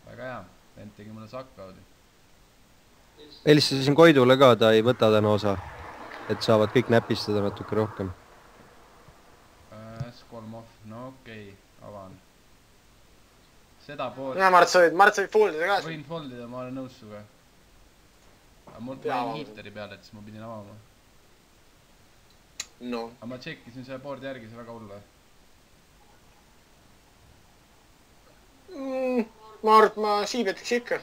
väga hea , vend tegi mulle sakkaudu . helistasin Koidule ka , ta ei võta täna osa . et saavad kõik näpistada natuke rohkem . S3 off , no okei , avan . seda poolt mina , Mart , sa võid foldida ka . võin foldida , ma olen nõus suga . aga mul Jaa, panin hiiteri peale , et siis ma pidin avama . noh , aga ma tšekkisin selle board'i järgi , see väga hull või ? ma arvan , et ma siibetiks ikka .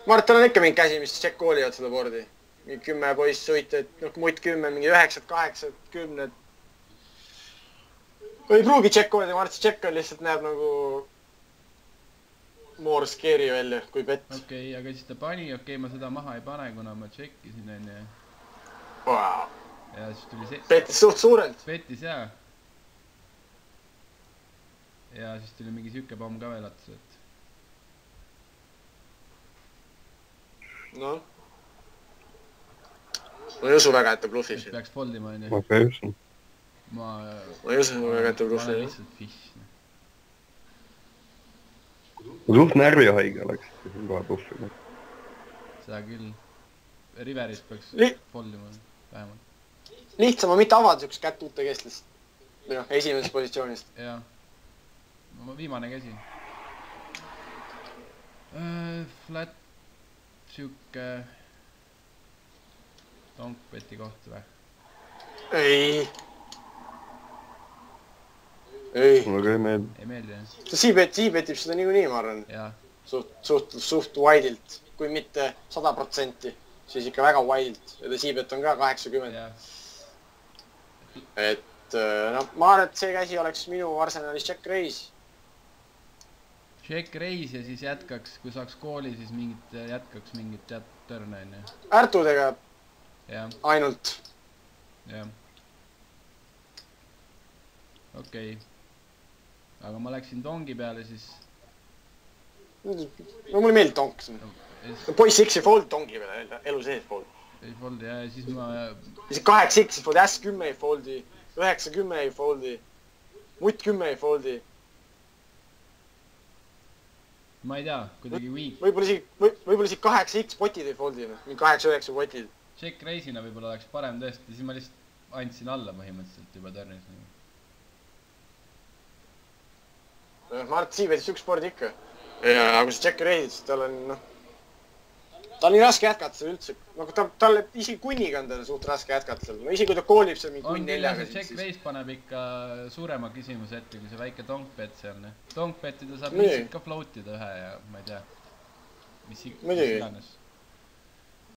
Mart , tal on ikka mingi käsi , mis check call'ivad seda board'i . mingi 10 poiss suitjad , noh muid 10 , mingi 9-d , 8-d , 10-d . ei pruugi check call'ida , ma arvan , et see check call lihtsalt näeb nagu more scary välja kui pett . okei , aga siis ta pani , okei , ma seda maha ei pane , kuna ma tšekkisin onju . Wow. ja siis tuli see , pettis suht suurelt . pettis jaa . ja siis tuli mingi siuke pomm ka veel otsa , et noh . ma ei usu väga , et ta bluffib et siin . peaks foldima onju . ma ka ei usu . ma ma ei usu väga , et ta ma olen bluffib . lihtsalt fish . suht närvihaige oleks ikka siin kohe puhvima . seda küll . Riverist peaks Li- foldima vähemalt . lihtsam on mitte avada siukest kätt uute kestlist . või noh , esimesest positsioonist . jah . viimane käsi . Flat , siuke donkbeti koht või ? ei . ei . mulle ka ei meeldi . ei meeldi jah ? ta siibetib seda niikuinii , ma arvan . jaa , suht wide'ilt , kui mitte 100%, siis ikka väga wide'ilt ja ta siibet on ka 80 . jah . et no ma arvan , et see käsi oleks minu arsenalis check raise . Check raise ja siis jätkaks , kui saaks kooli , siis jätkaks mingit törne onju . ärtudega jah , ainult . jah . okei . aga ma läksin dongi peale , siis no mulle meeldib donk . poiss X ei fold dongi peale , elu sees fold . ei foldi ja siis ma , isegi 8 X ei foldi , S10 ei foldi , 9-10 ei foldi , mutt 10 ei foldi . ma ei tea , kuidagi weak . võib-olla isegi 8 X potid ei foldi , mingi 8-9 potid . Check raise'ina võib-olla oleks parem tõesti , siis ma lihtsalt andsin alla põhimõtteliselt juba törnis . Mart Siibetis üks sport ikka . ja aga kui sa check'i reisid , siis tal on noh , tal on nii raske jätkata seal üldse , nagu tal isegi kunniga on tal suht raske jätkata seal , no isegi kui ta koolib seal mingi on kunn küll jah , 4-ga see check raise paneb ikka suurema küsimuse ette , kui see väike donkbet seal . Donkbetida saab Nii. lihtsalt ka float ida ühe ja ma ei tea , mis Muidugi. iganes .